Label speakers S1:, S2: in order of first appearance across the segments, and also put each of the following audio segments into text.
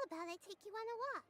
S1: How about I take you on a walk?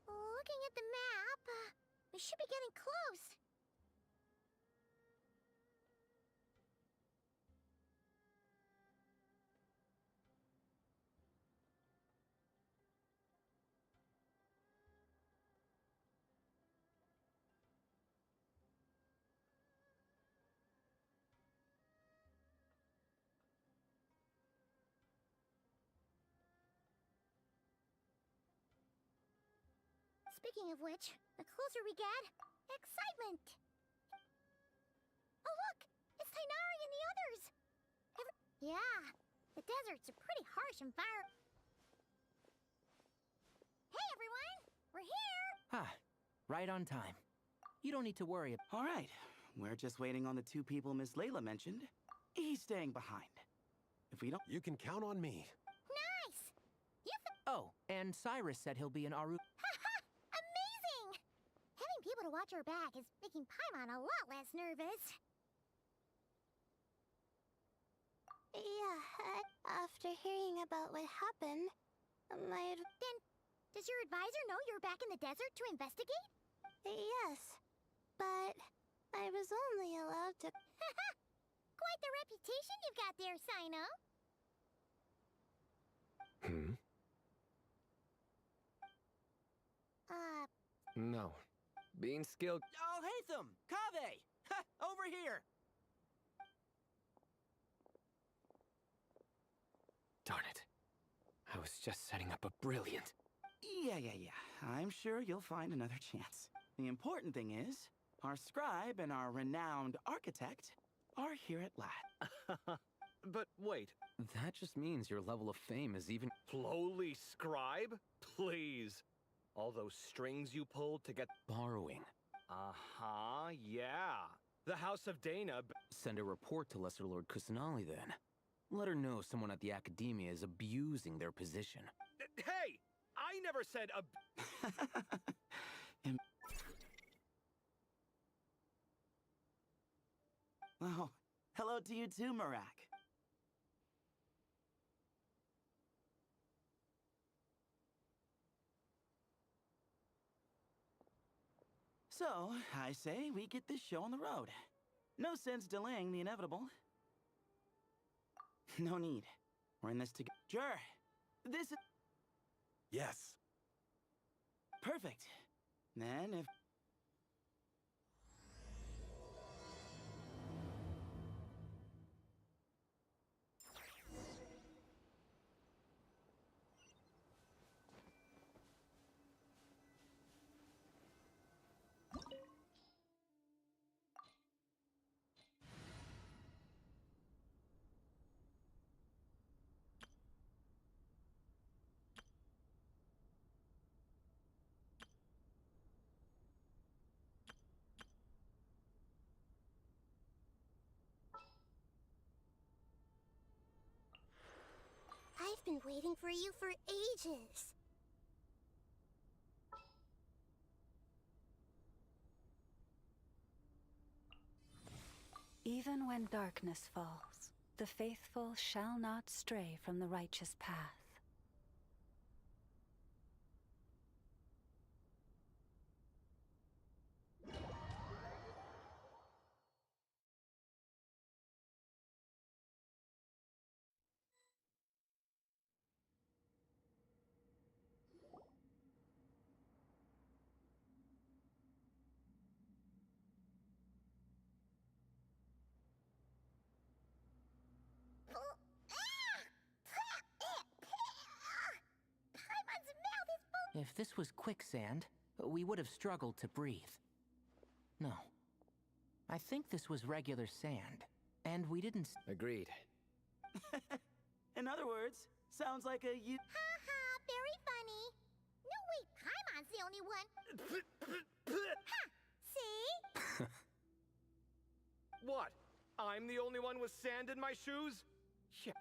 S1: Looking at the map, we should be getting close. Speaking of which, the closer we get, excitement! Oh look! It's Tainari and the others! Yeah, the desert's a pretty harsh environment. Hey everyone! We're here!
S2: Ha! Right on time. You don't need to worry about...
S3: All right. We're just waiting on the two people Miss Layla mentioned. He's staying behind. If we don't...
S4: You can count on me.
S1: Nice!
S2: Oh, and Cyrus said he'll be in Aru...
S1: Haha! Amazing! Having people to watch our back is making Paimon a lot less nervous.
S5: Yeah, after hearing about what happened, my...
S1: Does your advisor know you're back in the desert to investigate? Yes, but I was only allowed to... Quite the reputation you've got there, Sino.
S4: No. Being skilled...
S2: Oh, Hatham! Kaveh! Ha! Over here!
S4: Darn it. I was just setting up a brilliant...
S3: Yeah. I'm sure you'll find another chance. The important thing is, our scribe and our renowned architect are here at last.
S4: But wait, that just means your level of fame is even... Lowly scribe? Please. All those strings you pulled to get... Borrowing. Uh-huh, yeah. The House of Dana... Send a report to Lesser Lord Kusanali then. Let her know someone at the Academia is abusing their position. Hey! I never said
S3: Oh, hello to you too, Marak. So, I say we get this show on the road. No sense delaying the inevitable. No need. We're in this together. Sure. This is...
S5: Yes.
S3: Perfect. Then if...
S1: I've been waiting for you for ages.
S6: Even when darkness falls, the faithful shall not stray from the righteous path.
S1: Paimon's mouth is full.
S2: If this was quicksand, we would have struggled to breathe. No. I think this was regular sand. And we didn't...
S4: Agreed.
S3: In other words, sounds like a you...
S1: Ha, very funny. No, wait, Paimon's the only one. Ha! See?
S4: What? I'm the only one with sand in my shoes? Yeah.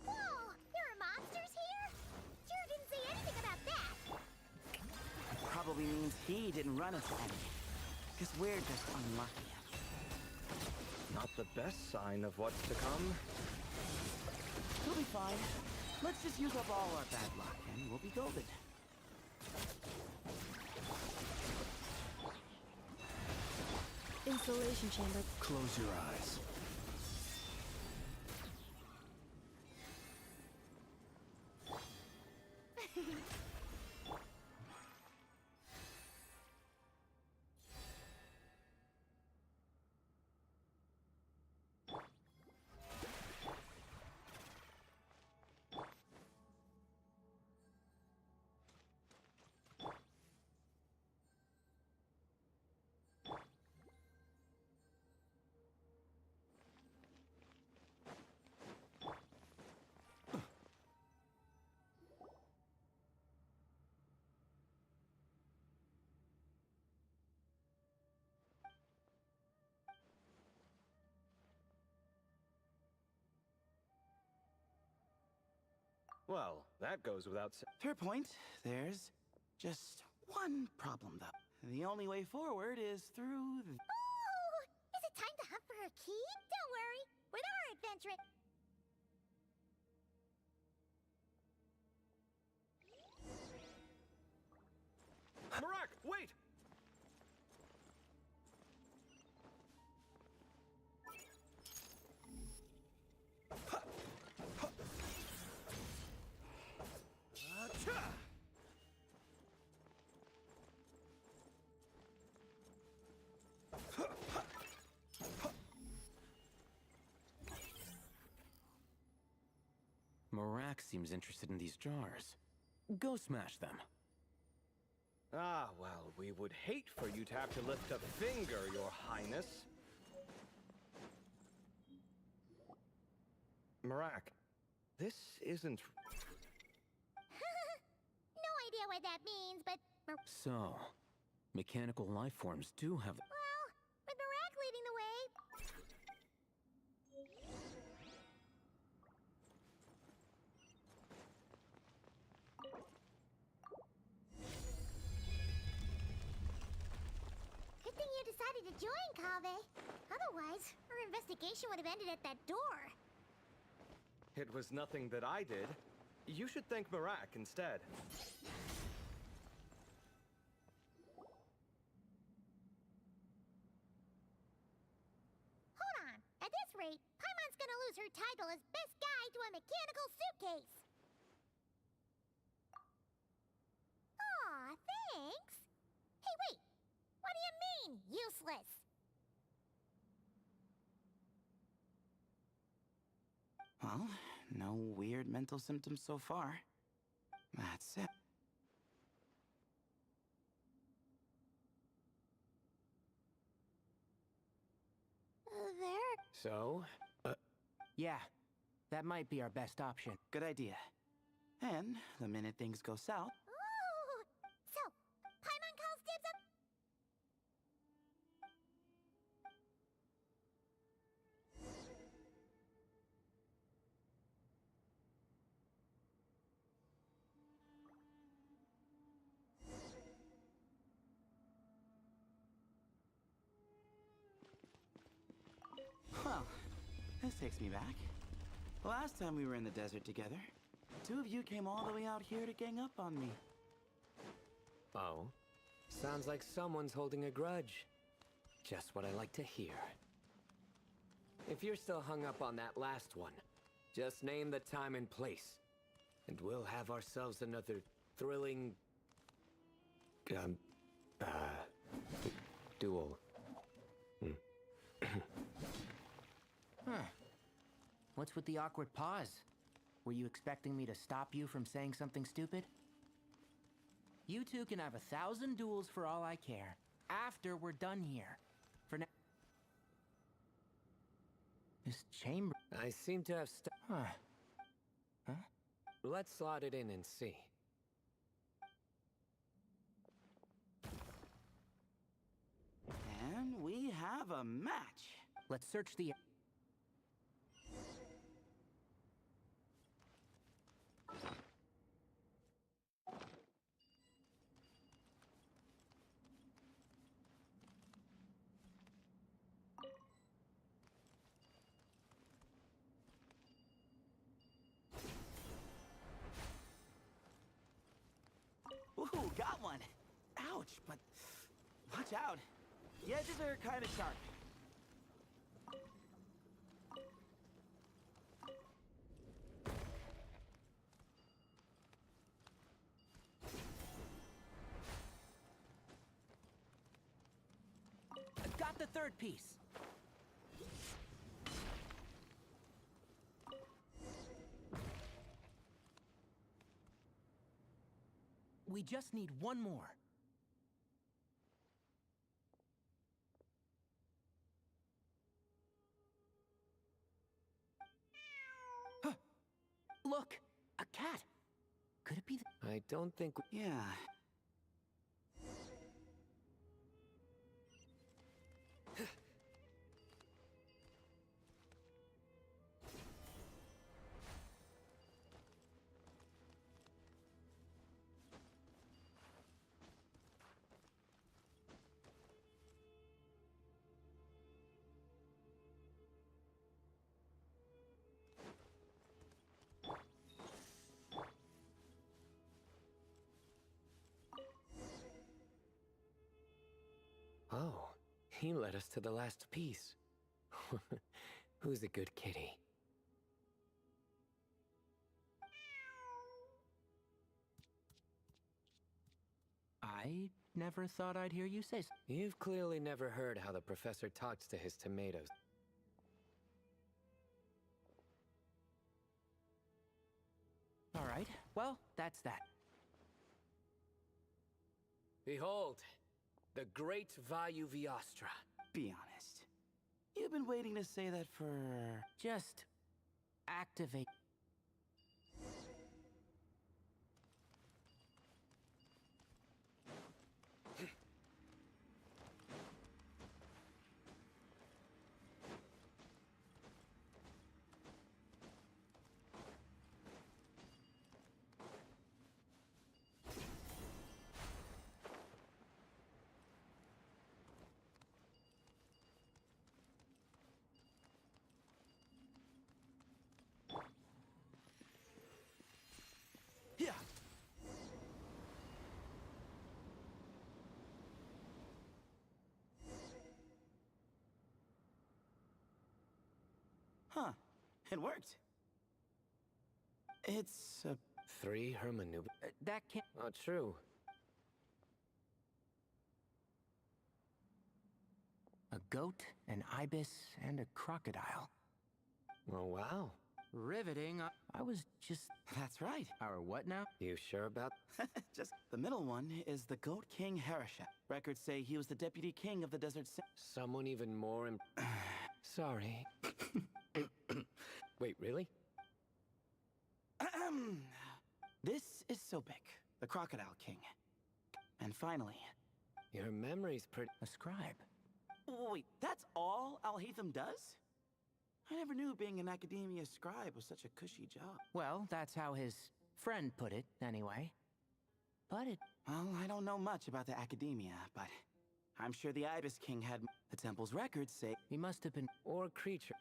S1: Whoa, there are monsters here? Jared didn't say anything about that.
S3: Probably means he didn't run into any. Because we're just unlucky.
S4: Not the best sign of what's to come.
S3: We'll be fine. Let's just use up all our bad luck, and we'll be golden.
S6: Installation chamber.
S5: Close your eyes.
S4: Well, that goes without saying.
S3: Fair point. There's just one problem, though. The only way forward is through the...
S1: Oh! Is it time to hunt for her key? Don't worry. With our adventure...
S4: Marak, wait!
S2: Marak seems interested in these jars. Go smash them.
S4: Ah, well, we would hate for you to have to lift a finger, Your Highness. Marak, this isn't...
S1: No idea what that means, but...
S2: So, mechanical life forms do have...
S1: Well, with Barak leading the way... Good thing you decided to join, Kaveh. Otherwise, our investigation would have ended at that door.
S4: It was nothing that I did. You should thank Marak instead.
S1: Hold on. At this rate, Paimon's gonna lose her title as best guide to a mechanical suitcase. Aw, thanks. Hey, wait. What do you mean, useless?
S3: Well, no weird mental symptoms so far. That's it.
S1: There.
S4: So?
S2: Yeah, that might be our best option.
S3: Good idea. And the minute things go south...
S1: Oh! So, Paimon calls dibs up...
S3: Well, this takes me back. Last time we were in the desert together, two of you came all the way out here to gang up on me.
S7: Oh? Sounds like someone's holding a grudge. Just what I like to hear. If you're still hung up on that last one, just name the time and place. And we'll have ourselves another thrilling... duel.
S2: Huh. What's with the awkward pause? Were you expecting me to stop you from saying something stupid? You two can have 1,000 duels for all I care. After we're done here. For now... This chamber...
S7: I seem to have
S2: Huh?
S7: Let's slot it in and see.
S3: And we have a match.
S2: Let's search the...
S3: Ooh, got one. Ouch, but watch out. The edges are kind of sharp.
S2: I've got the third piece. We just need one more. Huh. Look, a cat. Could it be the...
S7: I don't think...
S3: Yeah.
S7: He led us to the last piece. Who's a good kitty?
S2: I never thought I'd hear you say so.
S7: You've clearly never heard how the professor talks to his tomatoes.
S2: All right, well, that's that.
S7: Behold, the great Vayu Viastra.
S3: Be honest. You've been waiting to say that for...
S2: Just activate.
S3: Yeah. Huh. It worked. It's a...
S7: 3 hermaneuver.
S2: That can't.
S7: Oh, true.
S2: A goat, an ibis, and a crocodile.
S7: Oh, wow.
S2: Riveting. I was just.
S3: That's right.
S2: Our what now?
S7: You sure about...
S3: Just the middle one is the Goat King Harisha. Records say he was the deputy king of the Desert Sa-
S7: Someone even more Sorry. Wait, really?
S3: This is Sobek, the Crocodile King. And finally...
S7: Your memory's pretty...
S2: A scribe.
S3: Wait, that's all Alhaitham does? I never knew being an academia scribe was such a cushy job.
S2: Well, that's how his friend put it, anyway. But it.
S3: Well, I don't know much about the academia, but I'm sure the Ibis King had... The temple's records say...
S2: He must have been.
S7: Or creature.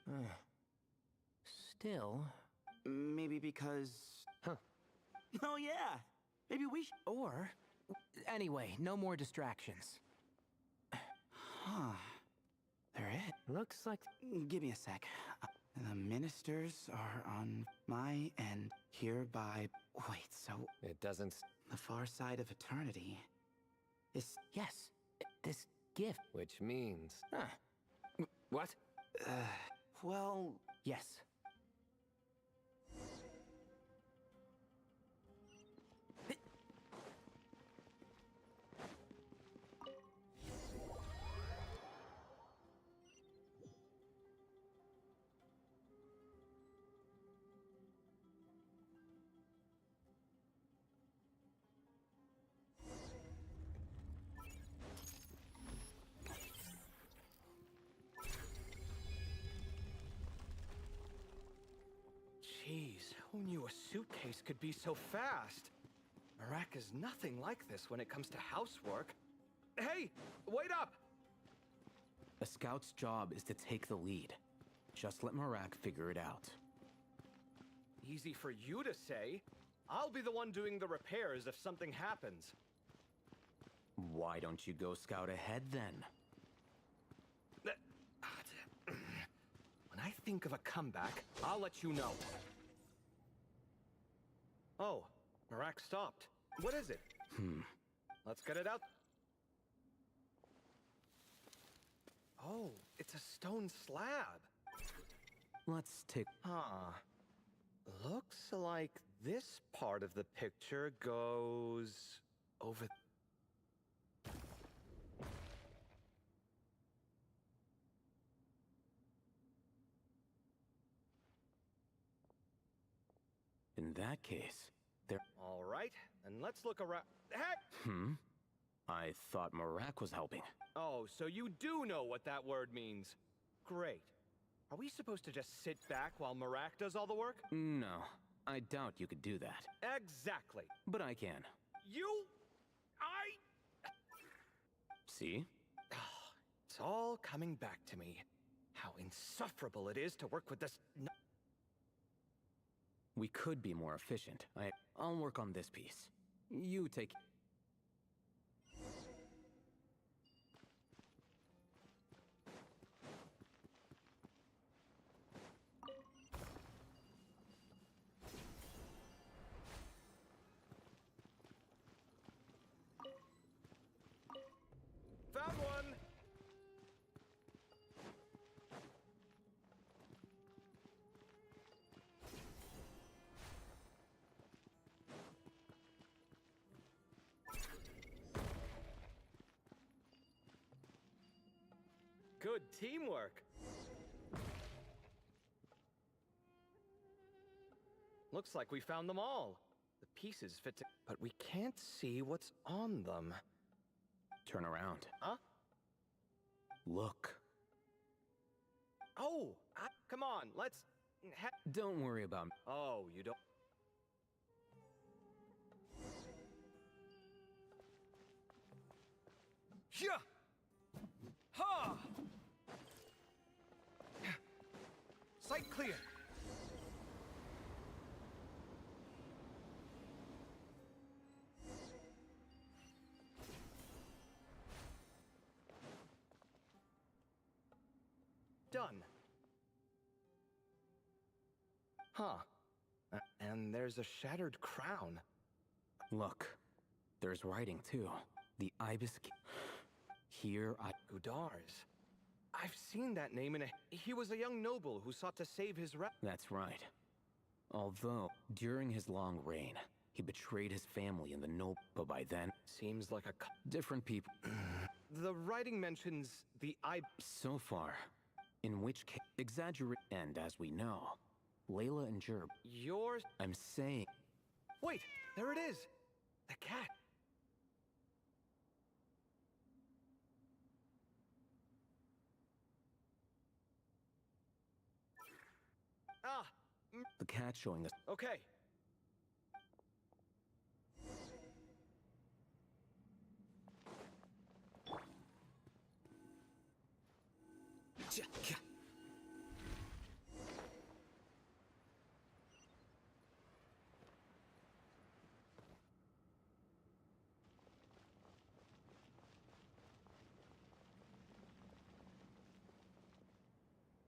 S2: Still.
S3: Maybe because...
S7: Huh.
S3: Oh yeah! Maybe we
S2: Or. Anyway, no more distractions.
S3: Huh. They're it.
S7: Looks like...
S3: Give me a sec. The ministers are on my end hereby... Wait, so...
S7: It doesn't...
S3: The far side of eternity is...
S2: Yes, this gift.
S7: Which means...
S2: Huh.
S7: What?
S3: Well...
S2: Yes.
S4: Jeez, who knew a suitcase could be so fast? Marak is nothing like this when it comes to housework. Hey, wait up!
S8: A scout's job is to take the lead. Just let Marak figure it out.
S4: Easy for you to say. I'll be the one doing the repairs if something happens.
S8: Why don't you go scout ahead then?
S4: When I think of a comeback, I'll let you know. Oh, Marak stopped. What is it? Let's get it out. Oh, it's a stone slab.
S8: Let's take...
S4: Huh. Looks like this part of the picture goes over.
S8: In that case, there...
S4: All right, and let's look around. Heck!
S8: I thought Marak was helping.
S4: Oh, so you do know what that word means. Great. Are we supposed to just sit back while Marak does all the work?
S8: No, I doubt you could do that.
S4: Exactly.
S8: But I can. See?
S4: It's all coming back to me. How insufferable it is to work with this...
S8: We could be more efficient. I'll work on this piece. You take...
S4: Good teamwork. Looks like we found them all. The pieces fit to... But we can't see what's on them.
S8: Turn around.
S4: Huh?
S8: Look.
S4: Oh! Come on, let's...
S8: Don't worry about me.
S4: Oh, you don't... Yeah! Ha! Sight clear. Done. Huh. And there's a shattered crown.
S8: Look. There's writing, too. The Ibis... Here I...
S4: Gudars. I've seen that name in a... He was a young noble who sought to save his
S8: That's right. Although, during his long reign, he betrayed his family and the noble... But by then...
S4: Seems like a...
S8: Different people...
S4: The writing mentions the
S8: So far, in which case... Exaggerate... And as we know, Layla and Jerb...
S4: Yours...
S8: I'm saying...
S4: Wait! There it is! The cat! Ah!
S8: The cat showing us...
S4: Okay.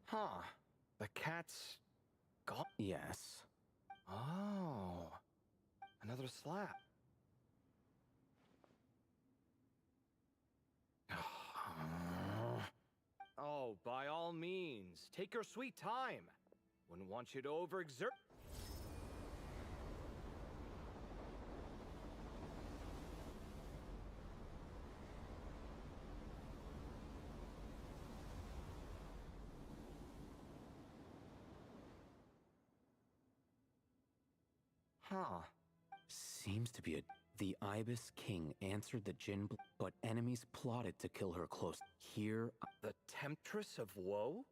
S4: Huh. The cat's... gone?
S8: Yes.
S4: Oh. Another slap. Oh, by all means, take your sweet time. Wouldn't want you to overexert. Huh.
S8: Seems to be a... The Ibis King answered the Jinn... But enemies plotted to kill her close. Here...
S4: The Temptress of Woe?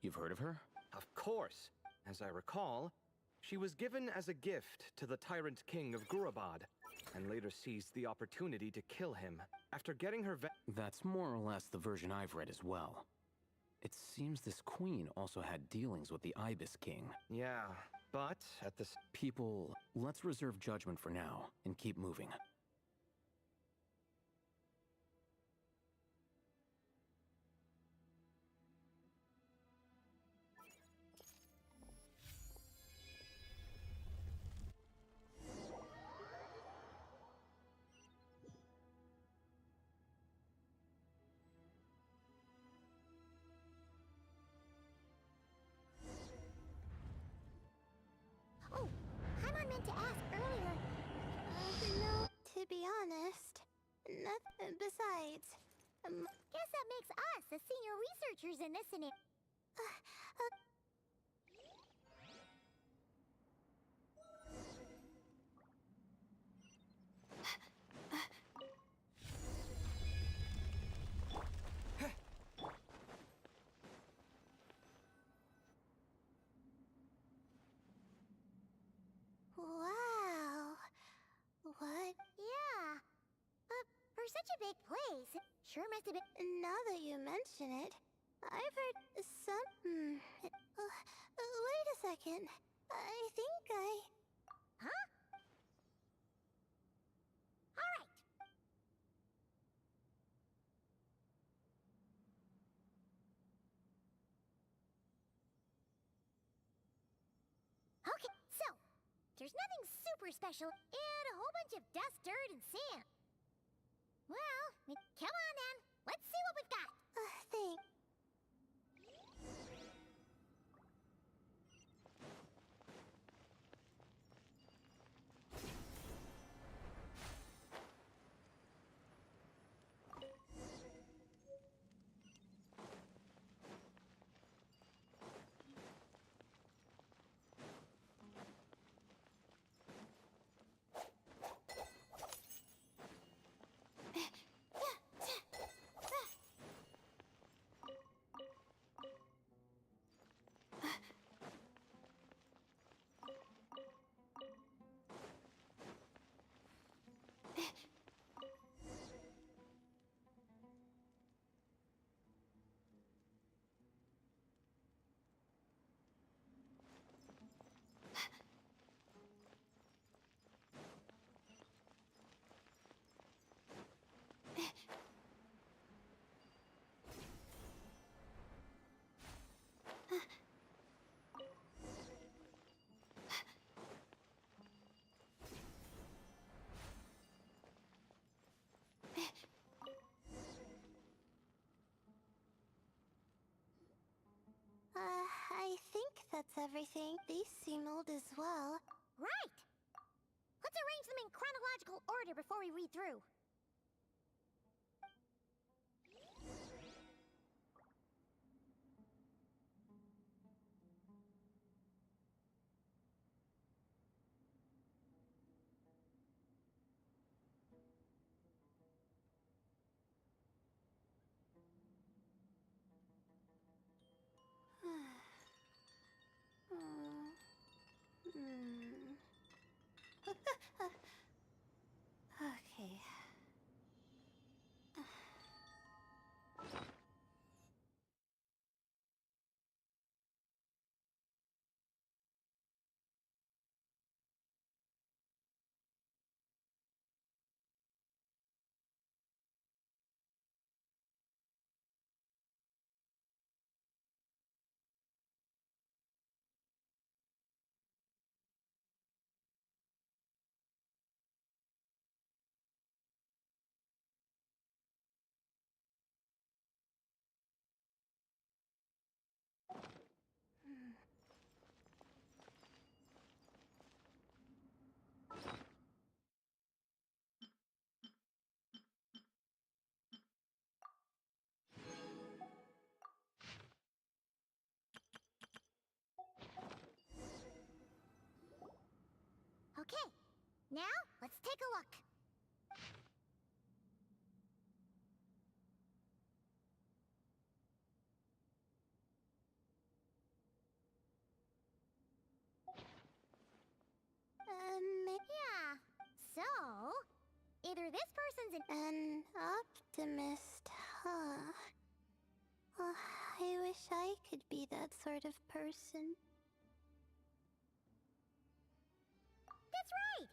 S8: You've heard of her?
S4: Of course. As I recall, she was given as a gift to the Tyrant King of Gurabad, and later seized the opportunity to kill him. After getting her
S8: That's more or less the version I've read as well. It seems this queen also had dealings with the Ibis King.
S4: Yeah, but at this...
S8: People, let's reserve judgment for now, and keep moving.
S1: Oh, Paimon meant to ask earlier. No, to be honest, nothing. Besides, guess that makes us the senior researchers in this scenario. Wow. What? Yeah. For such a big place, it sure must have been. Now that you mention it, I've heard some. Wait a second. I think I. Huh? All right. Okay, so there's nothing super special and a whole bunch of dust, dirt, and sand. Well, come on then. Let's see what we've got. Thanks. that's everything. These seem old as well. Right! Let's arrange them in chronological order before we read through. Okay. Okay, now let's take a look. Yeah. So, either this person's an optimist, huh? I wish I could be that sort of person. That's right!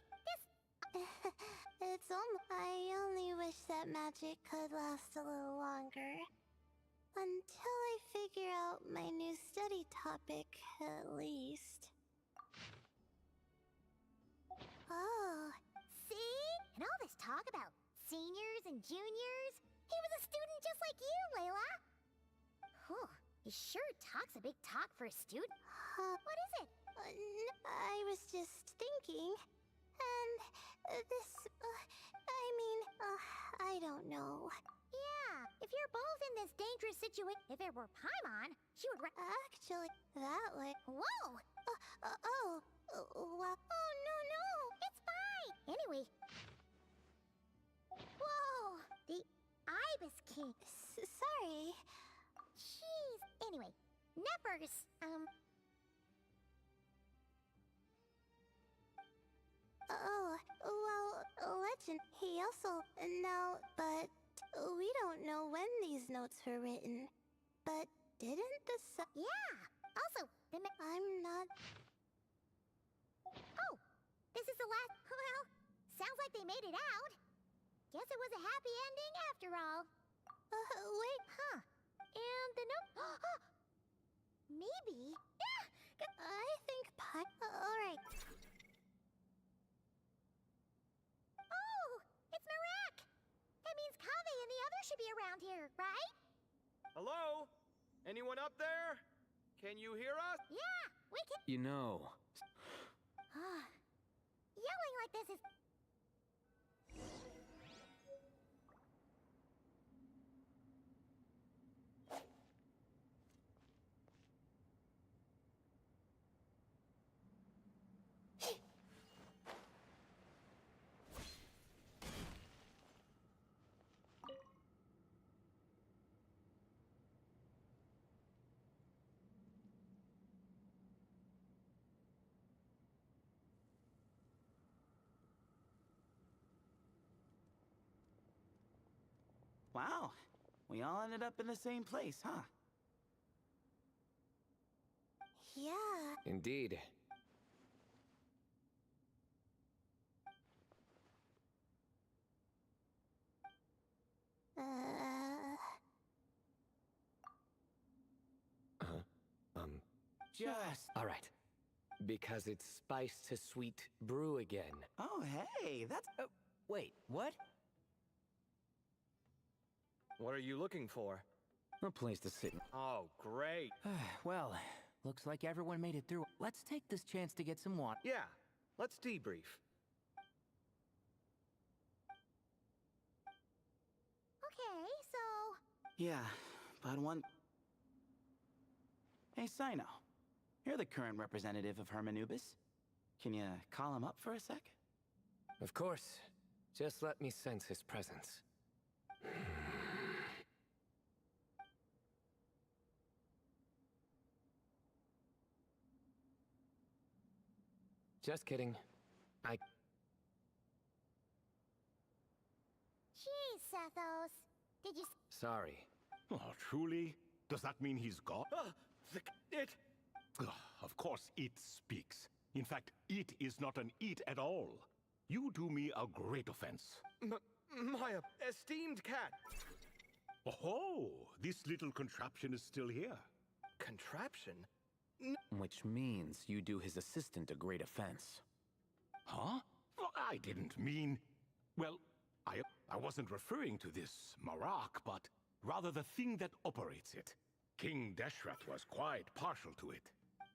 S1: It's I only wish that magic could last a little longer. Until I figure out my new study topic, at least. Oh, see? And all this talk about seniors and juniors? He was a student just like you, Layla! Whew, he sure talks a big talk for a student. What is it? I was just thinking. And I don't know. Yeah, if you're both in this dangerous situation, if it were Paimon, she would actually, that way. Whoa! Well, oh, no, it's fine! Anyway. Whoa! The Ibis King. Sorry. Jeez. Anyway, Neppers, Oh, well, legend. He also... No, but... We don't know when these notes were written. But didn't the Yeah! Also, I'm not... Oh! This is the last... Well, sounds like they made it out. Guess it was a happy ending after all. Wait. Huh. And the note... Maybe... I think alright. Oh! It's Marek! That means Kaveh and the others should be around here, right?
S4: Hello? Anyone up there? Can you hear us?
S1: Yeah, we can...
S8: You know,
S1: Yelling like this is...
S3: Wow, we all ended up in the same place, huh?
S1: Yeah.
S7: Indeed.
S3: Just...
S7: All right. Because it's spiced to sweet brew again.
S3: Oh, hey, that's...
S2: Wait, what?
S4: What are you looking for?
S8: a place to sit.
S4: Oh, great.
S2: Well, Looks like everyone made it through. Let's take this chance to get some water.
S4: Yeah, let's debrief.
S1: Okay, so...
S3: Yeah, but one... Hey, Sino. You're the current representative of Hermanubis. Can you call him up for a sec?
S7: Of course. Just let me sense his presence. Just kidding.
S1: Jeez, Sethos. Did you...
S7: Sorry.
S5: Oh, truly? Does that mean he's gone?
S4: It...
S5: Ugh, of course it speaks. In fact, it is not an it at all. You do me a great offense.
S4: My esteemed cat.
S5: Oh, this little contraption is still here.
S4: Contraption?
S8: Which means you do his assistant a great offense.
S5: Huh? Well, I didn't mean... Well, I wasn't referring to this Marak, but rather the thing that operates it. King Deshret was quite partial to it.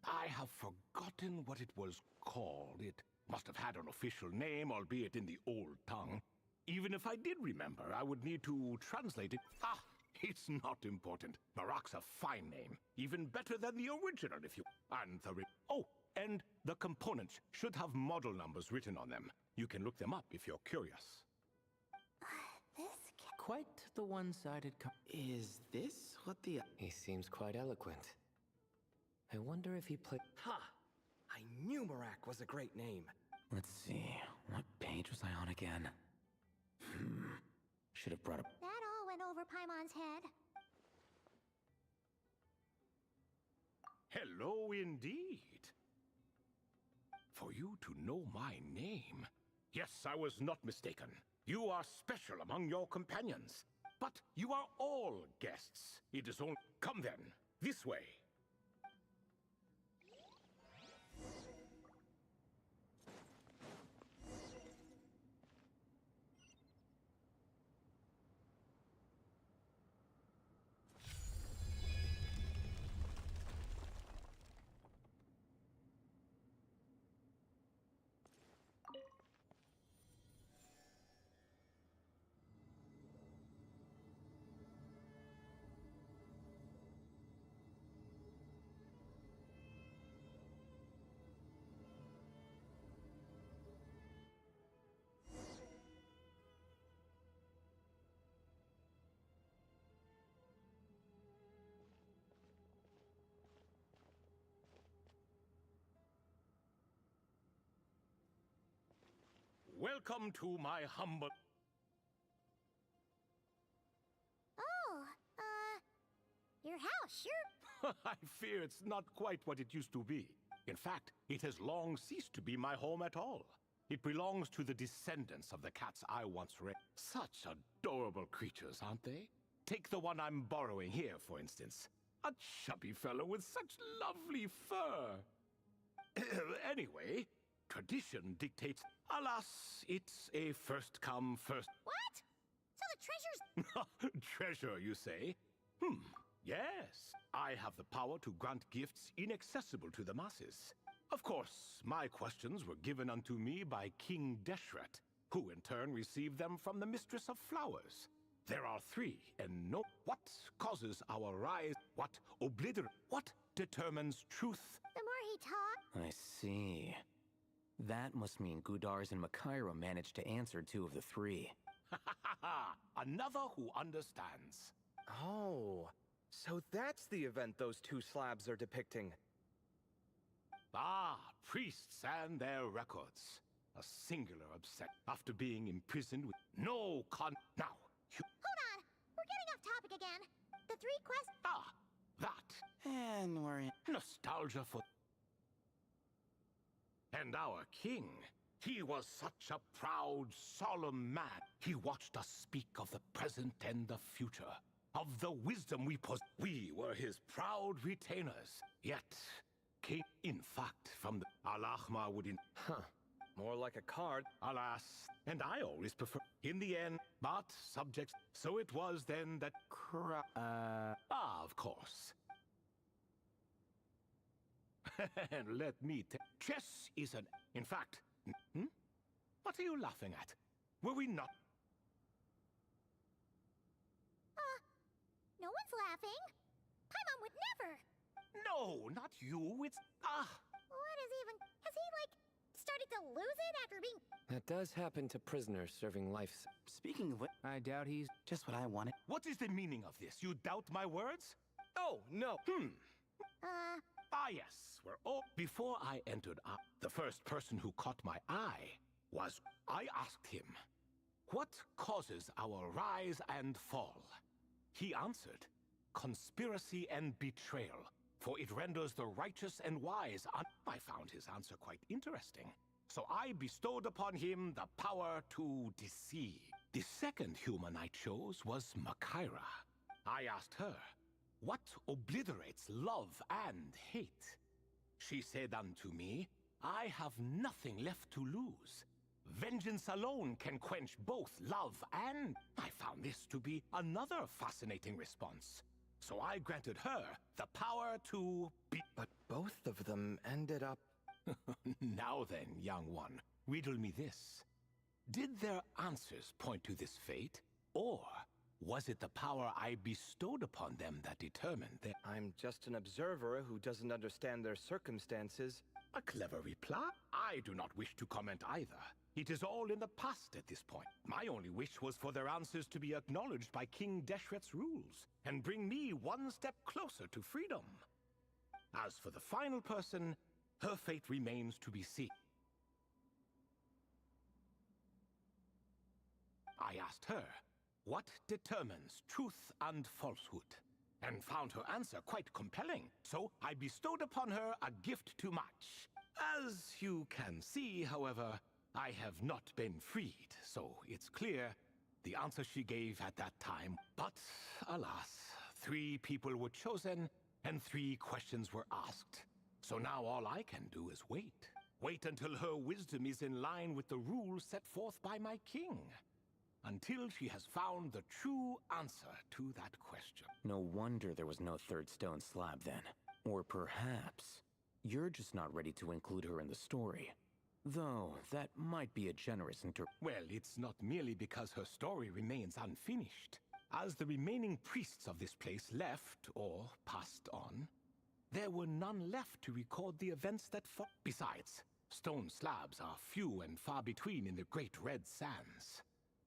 S5: I have forgotten what it was called. It must have had an official name, albeit in the old tongue. Even if I did remember, I would need to translate it. Ah, it's not important. Marak's a fine name. Even better than the original, if you... And and the components should have model numbers written on them. You can look them up if you're curious.
S1: This cat...
S2: Quite the one-sided
S3: Is this what the...
S7: He seems quite eloquent. I wonder if he played...
S4: Ha! I knew Marak was a great name.
S8: Let's see, what page was I on again? Should have brought up...
S1: That all went over Paimon's head.
S5: Hello indeed. For you to know my name. Yes, I was not mistaken. You are special among your companions. But you are all guests. It is only... Come then, this way. Welcome to my humble...
S1: Oh, your house, sure.
S5: I fear it's not quite what it used to be. In fact, it has long ceased to be my home at all. It belongs to the descendants of the cats I once raised. Such adorable creatures, aren't they? Take the one I'm borrowing here, for instance. A chubby fellow with such lovely fur. Anyway, tradition dictates... Alas, it's a first-come, first...
S1: What? So the treasure's...
S5: Treasure, you say? Yes. I have the power to grant gifts inaccessible to the masses. Of course, my questions were given unto me by King Deshret, who in turn received them from the Mistress of Flowers. There are three, and no... What causes our rise? What obliterate? What determines truth?
S1: The more he talked...
S8: I see. That must mean Gudars and Makaira managed to answer two of the three.
S5: Another who understands.
S4: Oh, so that's the event those two slabs are depicting.
S5: Ah, priests and their records. A singular upset after being imprisoned with no Now,
S1: Hold on! We're getting off topic again. The three quests...
S5: that.
S3: And we're in...
S5: Nostalgia for... And our king, he was such a proud, solemn man. He watched us speak of the present and the future, of the wisdom we possess. We were his proud retainers. Yet, came, in fact, from the... Al-Ahmar would in...
S4: Huh. More like a card.
S5: Alas, and I always prefer... In the end, but subjects... So it was then that... of course. And let me tell chess is an... In fact... Hmm? What are you laughing at? Were we not...
S1: No one's laughing. Paimon would never.
S5: No, not you. It's...
S1: What is even... Has he, like, started to lose it after being...
S7: That does happen to prisoners serving life.
S3: Speaking of which,
S2: I doubt he's...
S3: just what I wanted.
S5: What is the meaning of this? You doubt my words?
S4: Oh, no.
S5: Yes, we're all... Before I entered up, the first person who caught my eye was... I asked him, what causes our rise and fall? He answered, conspiracy and betrayal, for it renders the righteous and wise. I found his answer quite interesting. So I bestowed upon him the power to deceive. The second human I chose was Makaira. I asked her, what obliterates love and hate? She said unto me, I have nothing left to lose. Vengeance alone can quench both love and... I found this to be another fascinating response. So I granted her the power to be...
S4: But both of them ended up...
S5: Now then, young one, riddle me this. Did their answers point to this fate? Or was it the power I bestowed upon them that determined that...
S4: I'm just an observer who doesn't understand their circumstances.
S5: A clever reply? I do not wish to comment either. It is all in the past at this point. My only wish was for their answers to be acknowledged by King Deshret's rules, and bring me one step closer to freedom. As for the final person, her fate remains to be seen. I asked her, what determines truth and falsehood? And found her answer quite compelling, so I bestowed upon her a gift to match. As you can see, however, I have not been freed, so it's clear the answer she gave at that time. But, alas, 3 people were chosen, and 3 questions were asked. So now all I can do is wait. Wait until her wisdom is in line with the rules set forth by my king. Until she has found the true answer to that question.
S8: No wonder there was no third stone slab then. Or perhaps you're just not ready to include her in the story. Though, that might be a generous
S5: Well, it's not merely because her story remains unfinished. As the remaining priests of this place left, or passed on, there were none left to record the events that Besides, stone slabs are few and far between in the Great Red Sands.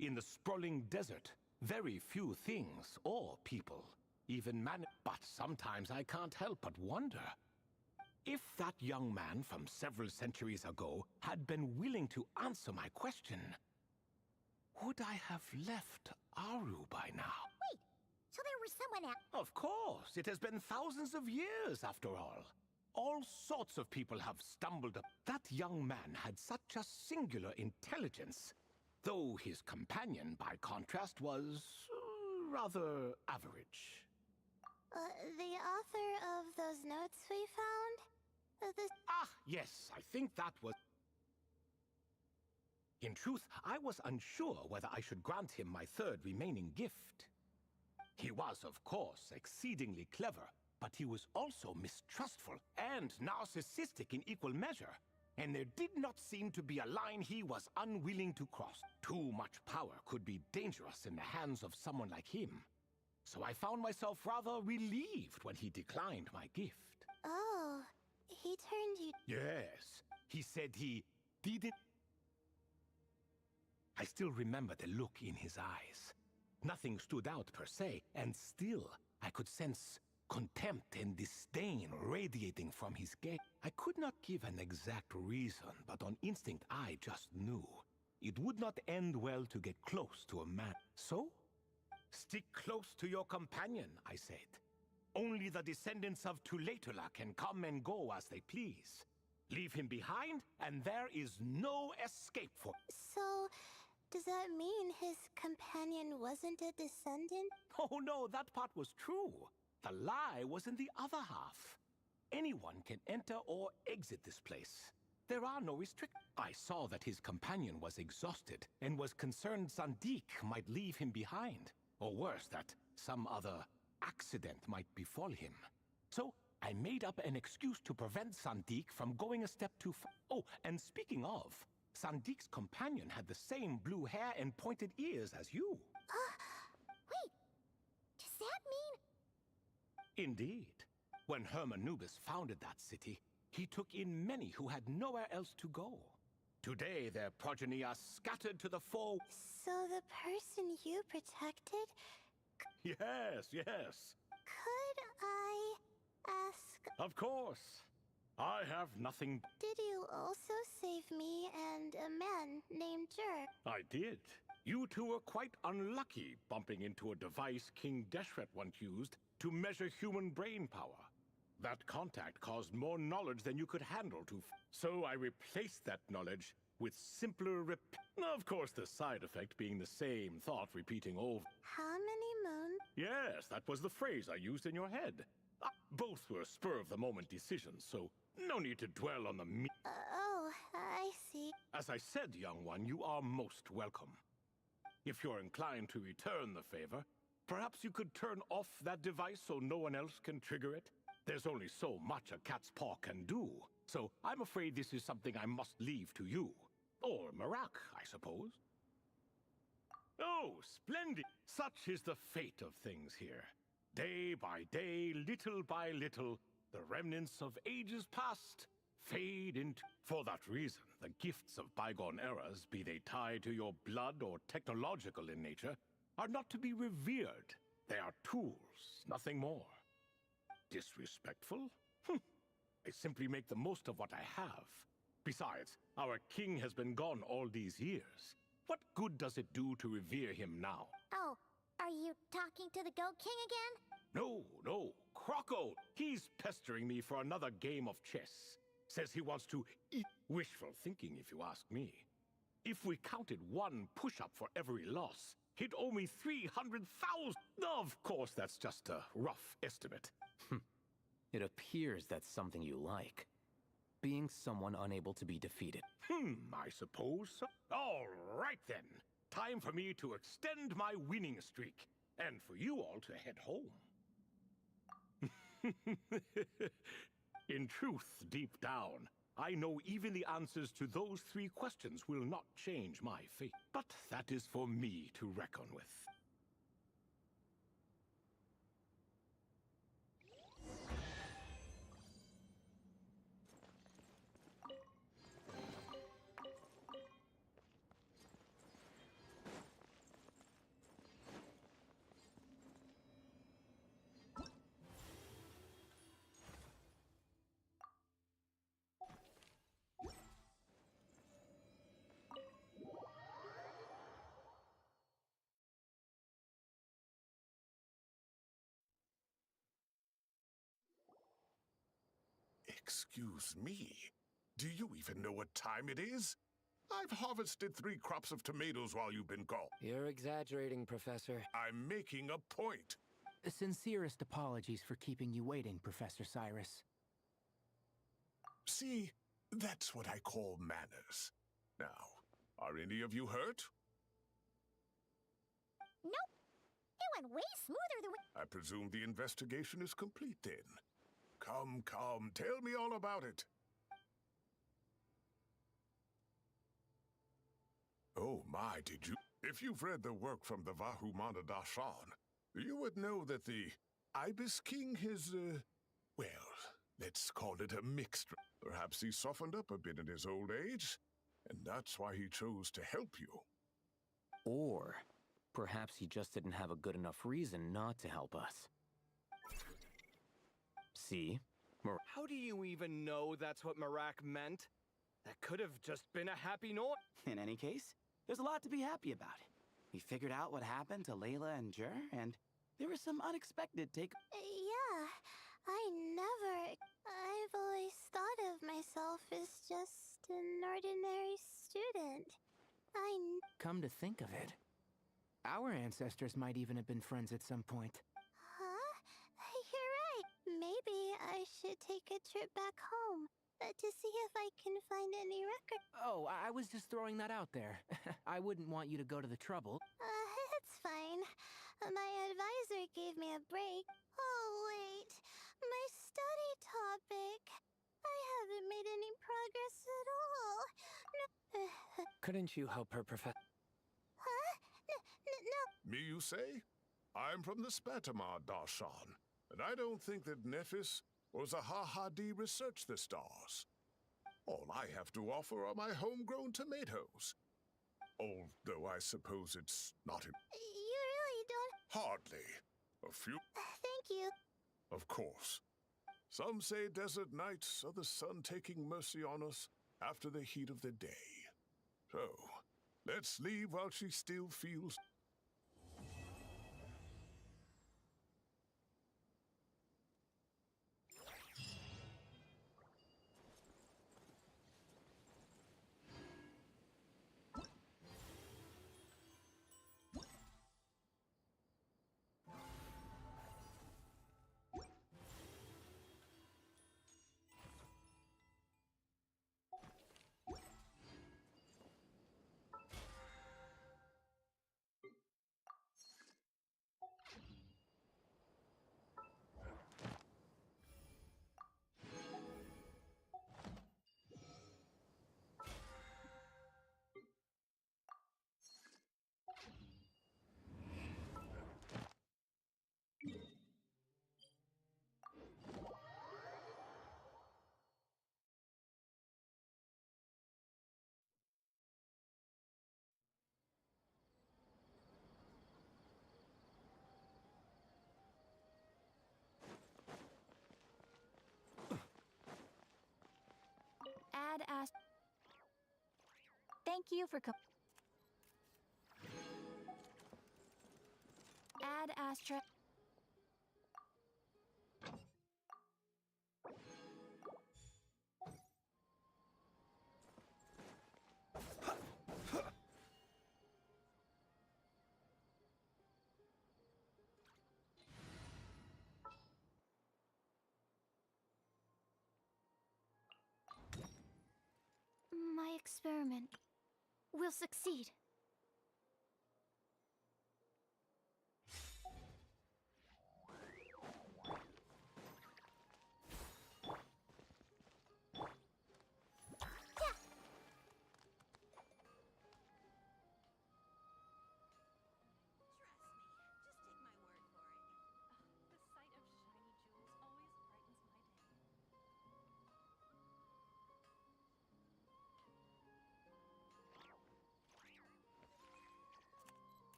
S5: In the sprawling desert, very few things or people, even But sometimes I can't help but wonder. If that young man from several centuries ago had been willing to answer my question, would I have left Aru by now?
S1: Wait, so there was someone else.
S5: Of course, it has been thousands of years after all. All sorts of people have stumbled up. That young man had such a singular intelligence, though his companion, by contrast, was rather average.
S1: The author of those notes we found?
S5: Yes, I think that was... In truth, I was unsure whether I should grant him my third remaining gift. He was, of course, exceedingly clever, but he was also mistrustful and narcissistic in equal measure, and there did not seem to be a line he was unwilling to cross. Too much power could be dangerous in the hands of someone like him. So I found myself rather relieved when he declined my gift.
S1: Oh, he turned you...
S5: Yes, he said he didn't... I still remember the look in his eyes. Nothing stood out per se, and still I could sense contempt and disdain radiating from his gaze. I could not give an exact reason, but on instinct I just knew. It would not end well to get close to a man. So, stick close to your companion, I said. Only the descendants of Tulatula can come and go as they please. Leave him behind, and there is no escape for...
S1: So, does that mean his companion wasn't a descendant?
S5: Oh no, that part was true. The lie was in the other half. Anyone can enter or exit this place. There are no restrictions. I saw that his companion was exhausted and was concerned Zandik might leave him behind. Or worse, that some other accident might befall him. So I made up an excuse to prevent Sandik from going a step too far. Oh, and speaking of, Sandik's companion had the same blue hair and pointed ears as you.
S1: Wait, does that mean...
S5: Indeed. When Hermanubis founded that city, he took in many who had nowhere else to go. Today, their progeny are scattered to the four...
S1: So the person you protected...
S5: Yes, yes.
S1: Could I ask...
S5: Of course. I have nothing...
S1: Did you also save me and a man named Jer?
S5: I did. You two were quite unlucky bumping into a device King Deshret once used to measure human brain power. That contact caused more knowledge than you could handle so I replaced that knowledge with simpler Of course, the side effect being the same thought repeating over.
S1: How many moons?
S5: Yes, that was the phrase I used in your head. Both were spur-of-the-moment decisions, so no need to dwell on the
S1: Oh, I see.
S5: As I said, young one, you are most welcome. If you're inclined to return the favor, perhaps you could turn off that device so no one else can trigger it? There's only so much a cat's paw can do, so I'm afraid this is something I must leave to you. Or Marak, I suppose. Oh, splendid! Such is the fate of things here. Day by day, little by little, the remnants of ages past fade into... For that reason, the gifts of bygone eras, be they tied to your blood or technological in nature, are not to be revered. They are tools, nothing more. Disrespectful? I simply make the most of what I have. Besides, our king has been gone all these years. What good does it do to revere him now?
S1: Oh, are you talking to the Goat King again?
S5: No, Croco! He's pestering me for another game of chess. Says he wants to eat. Wishful thinking, if you ask me. If we counted one push-up for every loss, he'd owe me 300,000. Of course, that's just a rough estimate.
S8: It appears that's something you like. Being someone unable to be defeated.
S5: I suppose so. All right then. Time for me to extend my winning streak, and for you all to head home. In truth, deep down, I know even the answers to those 3 questions will not change my fate. But that is for me to reckon with.
S9: Excuse me, do you even know what time it is? I've harvested 3 crops of tomatoes while you've been gone.
S7: You're exaggerating, Professor.
S9: I'm making a point.
S2: Sincerest apologies for keeping you waiting, Professor Cyrus.
S9: See, that's what I call manners. Now, are any of you hurt?
S1: Nope. It went way smoother than we...
S9: I presume the investigation is complete then. Come, tell me all about it. Oh my, did you? If you've read the work from the Vahumana Dashan, you would know that the Ibis King has, well, let's call it a mixed... Perhaps he softened up a bit in his old age, and that's why he chose to help you.
S8: Or perhaps he just didn't have a good enough reason not to help us. See?
S4: How do you even know that's what Marak meant? That could have just been a happy note.
S3: In any case, there's a lot to be happy about. We figured out what happened to Layla and Jer, and there was some unexpected
S1: Yeah, I've always thought of myself as just an ordinary student.
S2: Come to think of it, our ancestors might even have been friends at some point.
S1: Huh? You're right. Maybe I should take a trip back home to see if I can find any record.
S2: Oh, I was just throwing that out there. I wouldn't want you to go to the trouble.
S1: It's fine. My advisor gave me a break. Oh, wait. My study
S7: Couldn't you help her, Professor?
S1: Huh? No.
S9: Me, you say? I'm from the Spatamar Darshan, and I don't think that Nephis or Zahahadi researched the stars. All I have to offer are my homegrown tomatoes. Although I suppose it's not
S1: You really don't.
S9: hardly. A few,
S1: Thank you.
S9: of course. Some say desert nights are the sun taking mercy on us after the heat of the day. So, let's leave while she still feels.
S1: Thank you for Ad Astra. My experiment will succeed.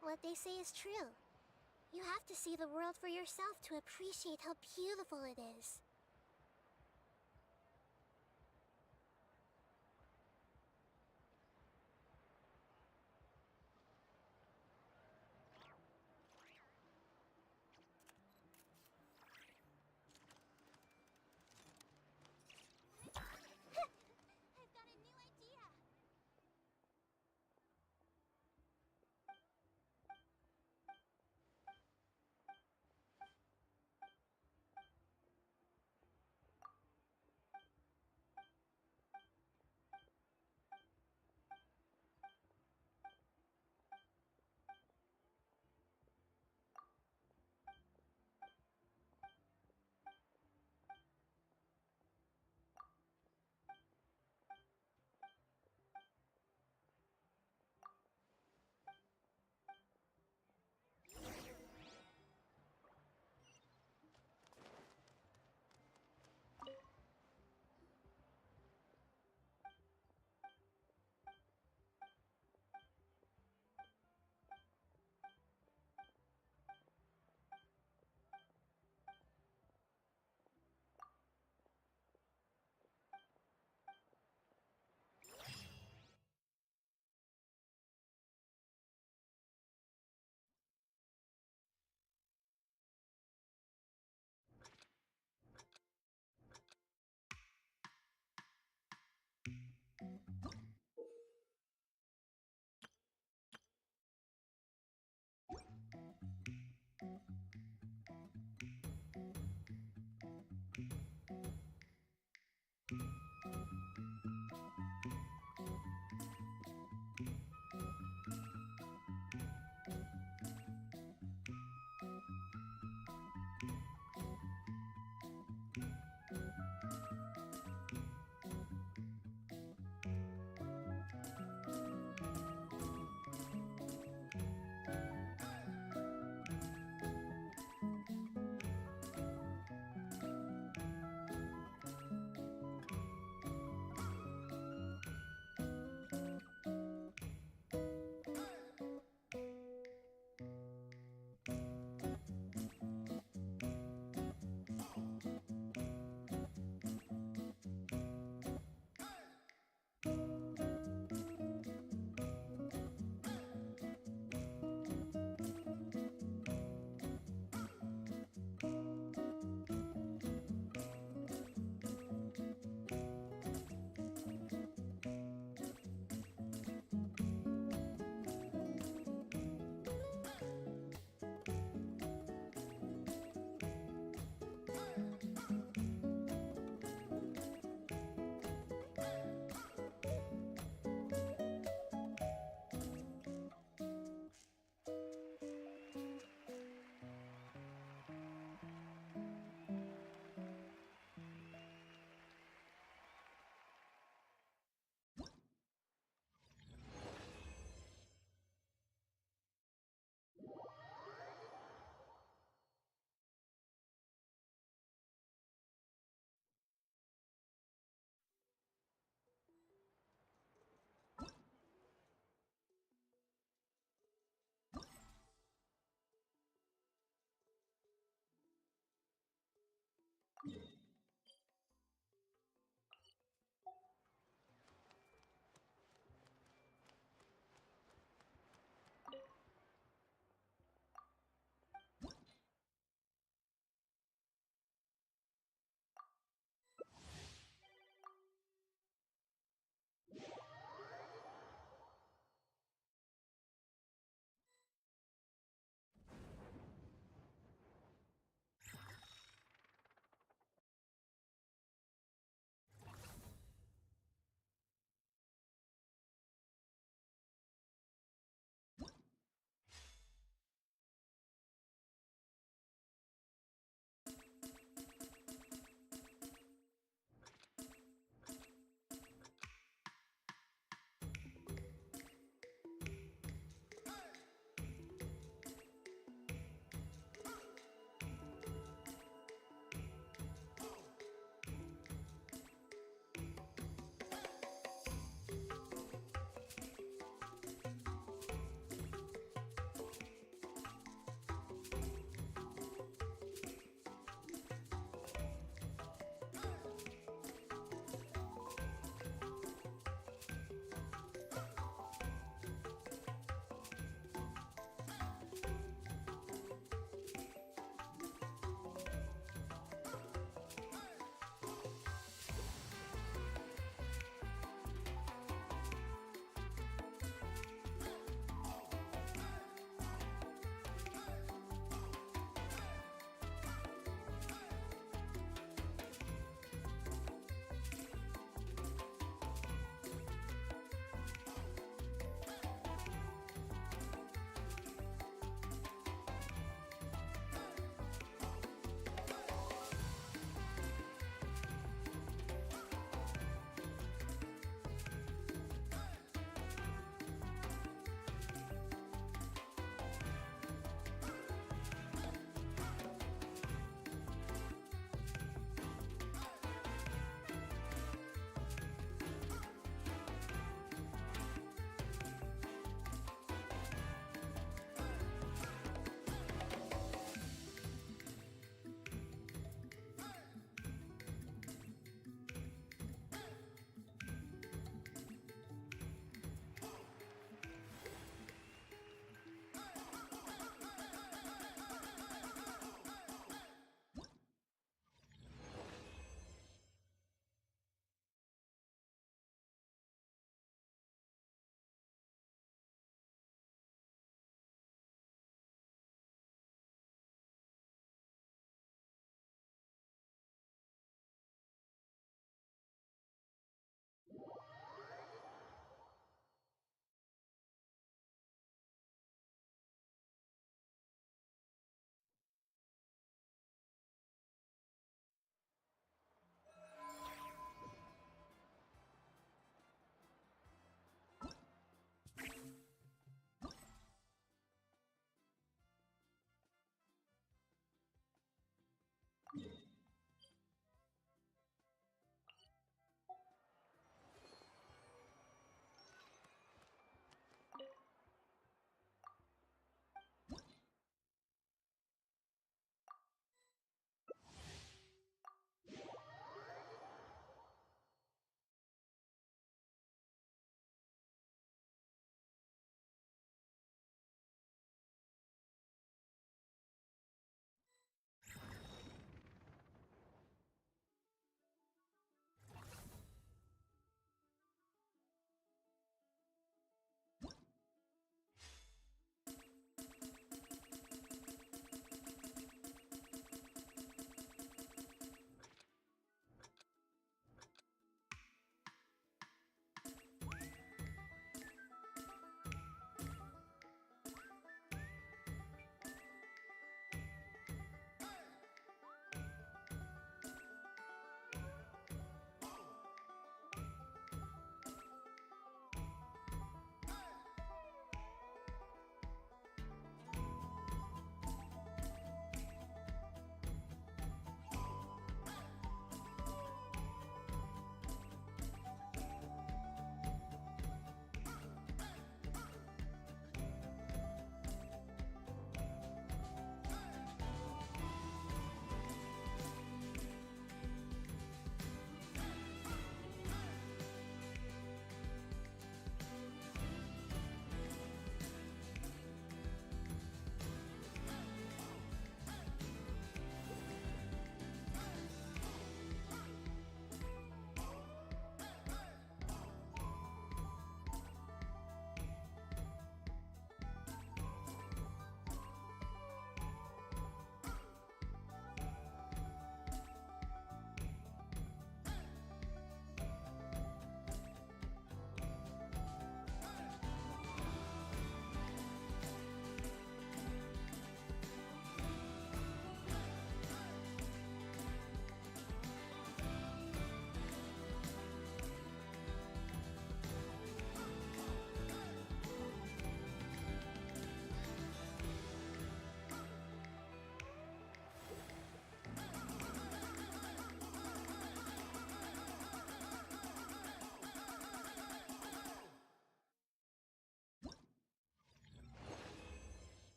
S1: What they say is true. You have to see the world for yourself to appreciate how beautiful it is. I've got a new idea!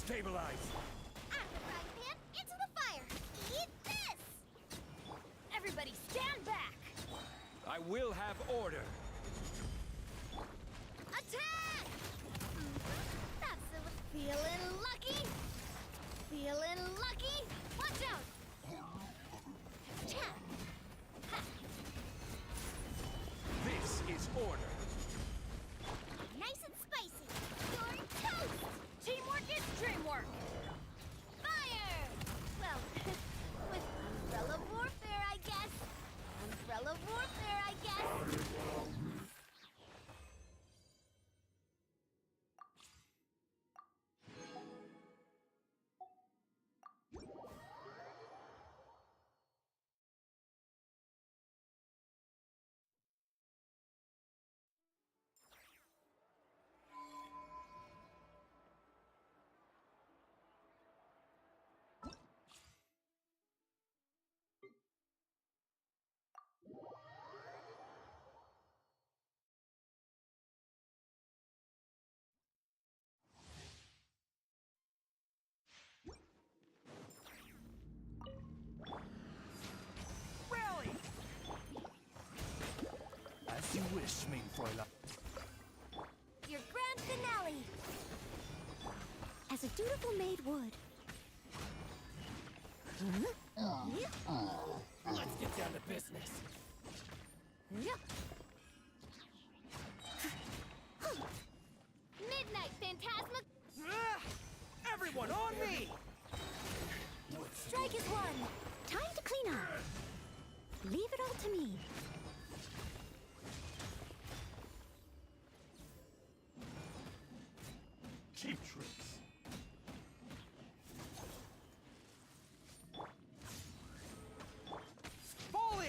S4: Stabilize!
S1: Out of the frying pan, into the fire! Eat this! Everybody stand back!
S4: I will have order.
S1: Attack! That's the feeling lucky! Feeling lucky? Watch out! Attack! Ha!
S4: This is order.
S1: Nice and spicy! You're toast! Teamwork is dreamwork! Fire! Well, with umbrella warfare, I guess. Umbrella warfare, I guess.
S4: Rally! As you wish, mein Fräulein.
S1: Your grand finale! As a dutiful maid would.
S4: Let's get down to business.
S1: Midnight Phantasma!
S4: Everyone on me!
S1: Strike is one! Time to clean up! Leave it all to me.
S5: Cheap tricks.
S4: Fall in!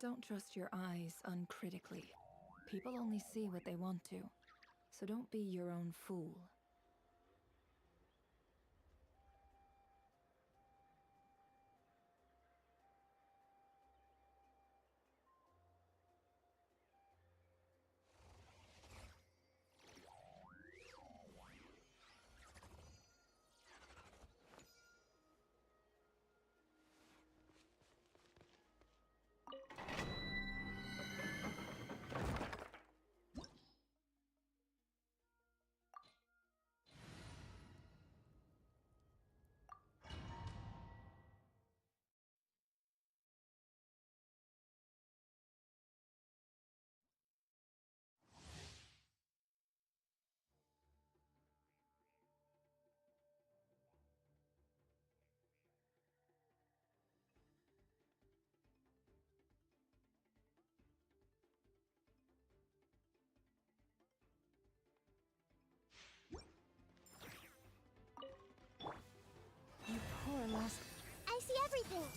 S10: Don't trust your eyes uncritically. People only see what they want to, so don't be your own fool.
S6: Poor lost.
S1: I see everything.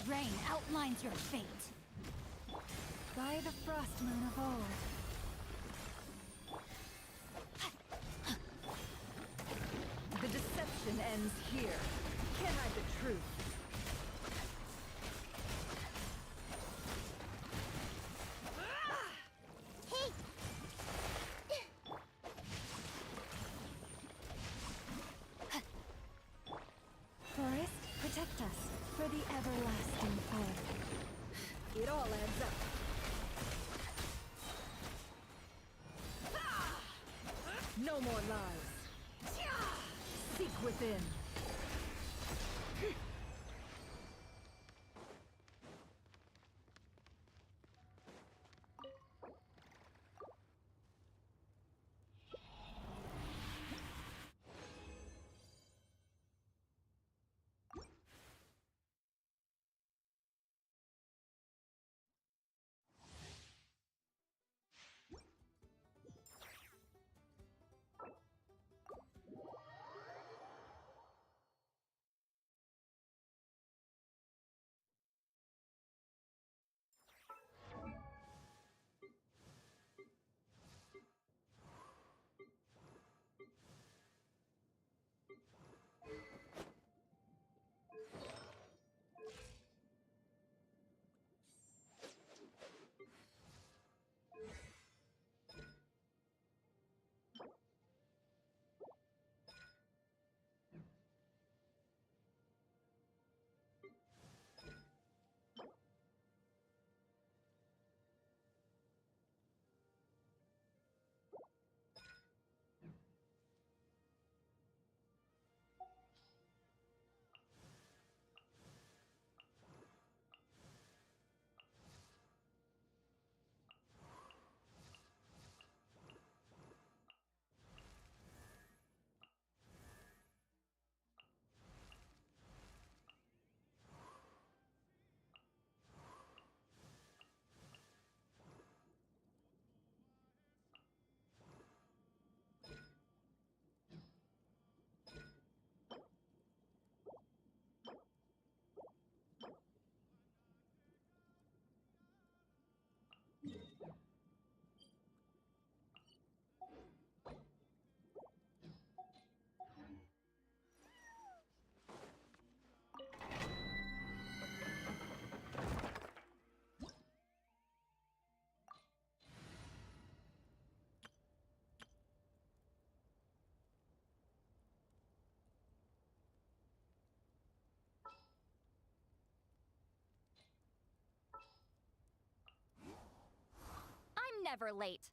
S6: Rain outlines your fate. By the frost moon of old.
S10: The deception ends here. Can't hide the truth.
S1: Hey!
S6: Forest, protect us for the everlasting fold.
S10: It all adds up. No more lies. Seek within.
S6: I'm never late.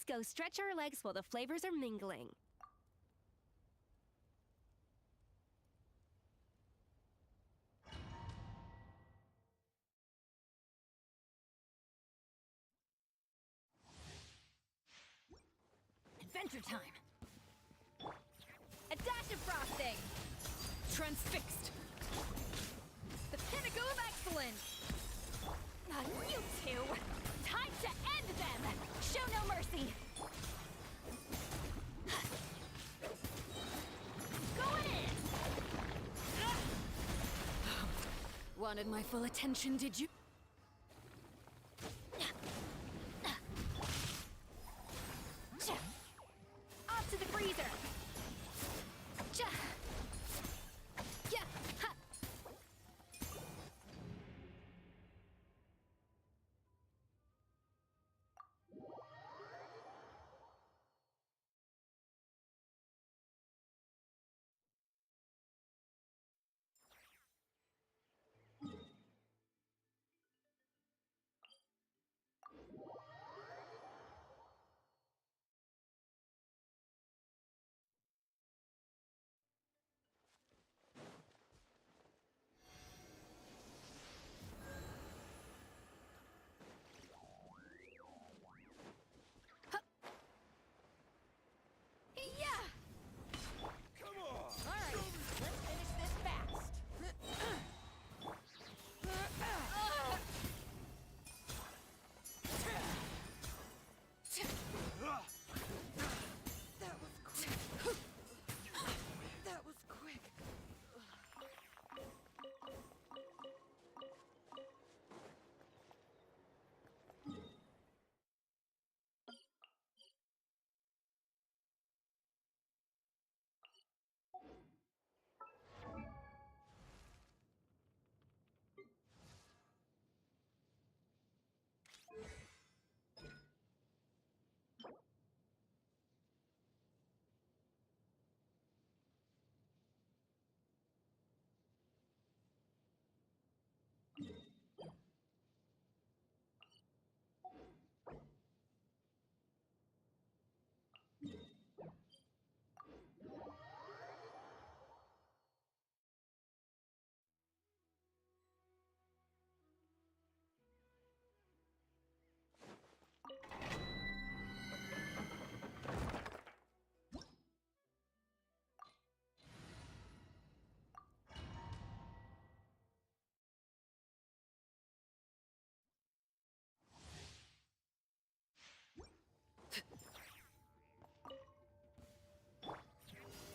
S11: Let's go stretch our legs while the flavors are mingling.
S10: Adventure time! A dash of frosting! Transfixed! The pinnacle of excellence! You two! Time to end them! Show no mercy! Going in! Wanted my full attention, did you? Off to the freezer! Yeah, ha.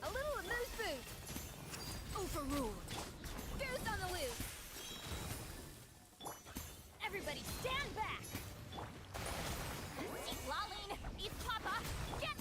S10: A little amuse boost! Overruled! Goose on the loose! Everybody stand back! Eat Laline! Eat Papa! Get...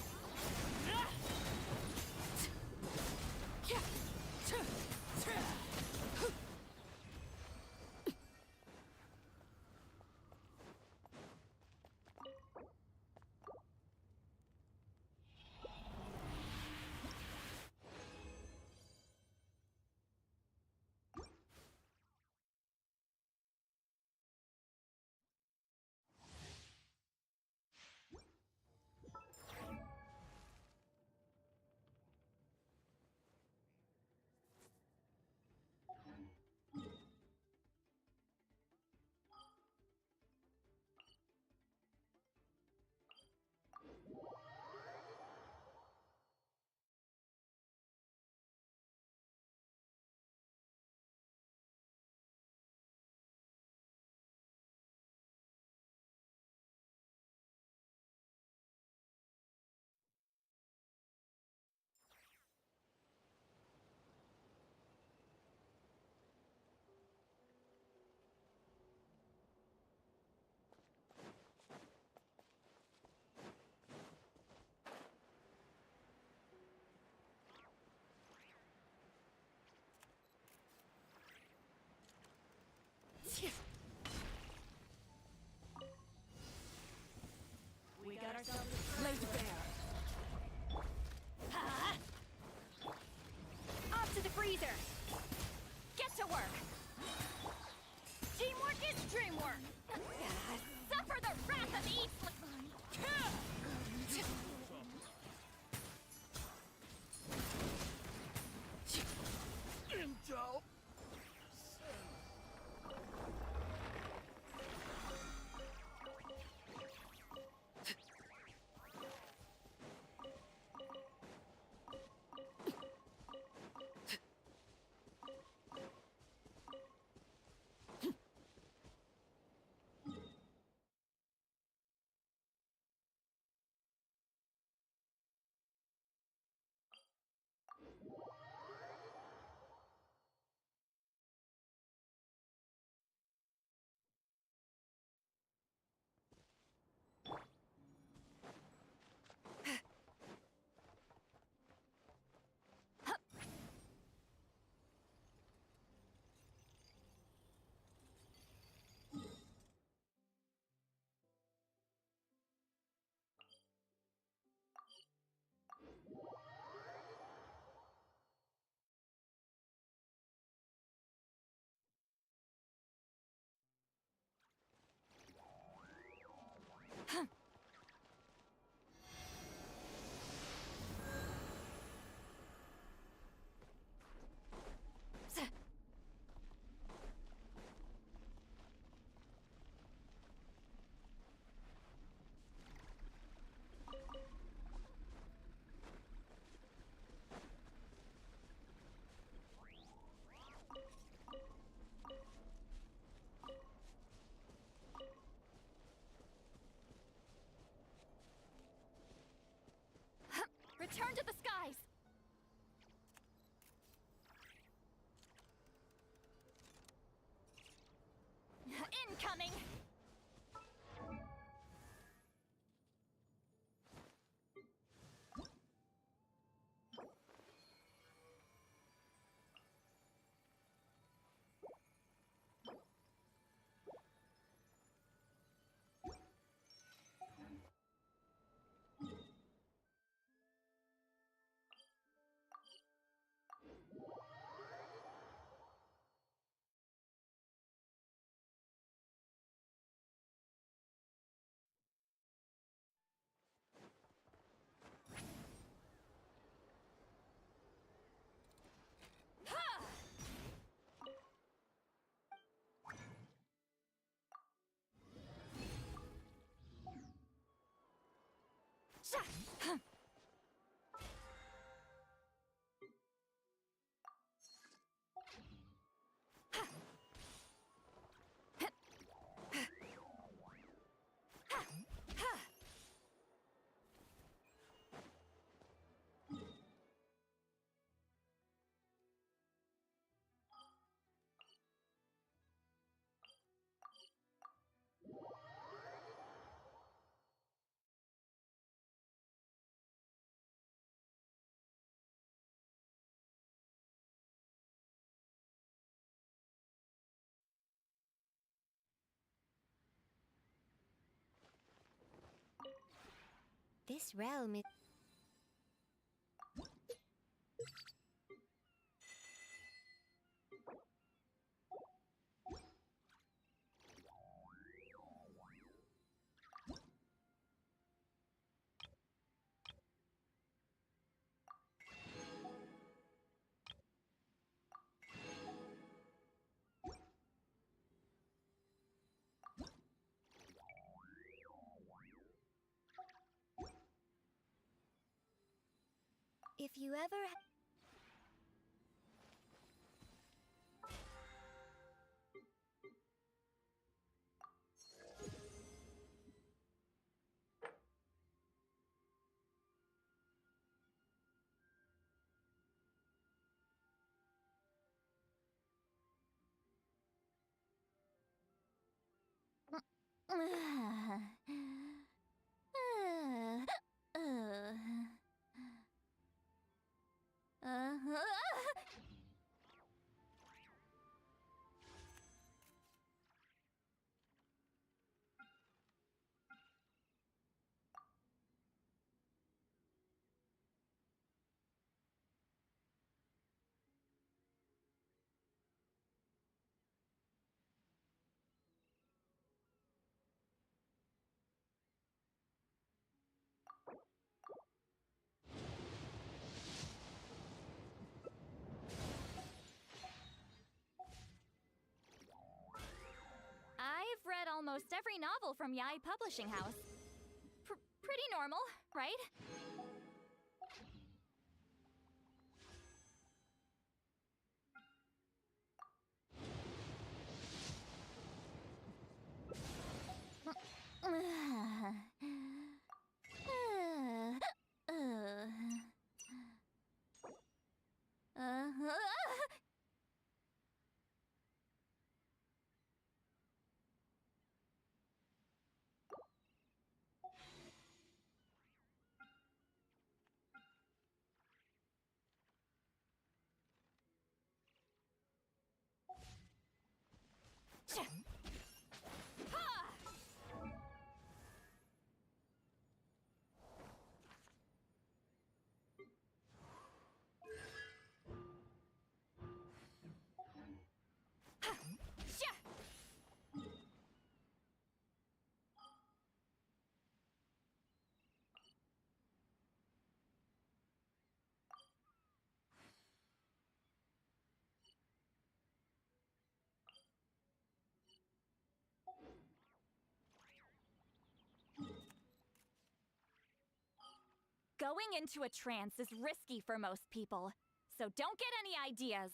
S10: We got ourselves a laser bear. Off to the freezer. Get to work. Teamwork is dreamwork. Suffer the wrath of East.
S1: Return to the skies! Incoming! This realm is... If you ever... I've read almost every novel from Yai Publishing House. Pretty normal, right?
S12: Going into a trance is risky for most people, so don't get any ideas.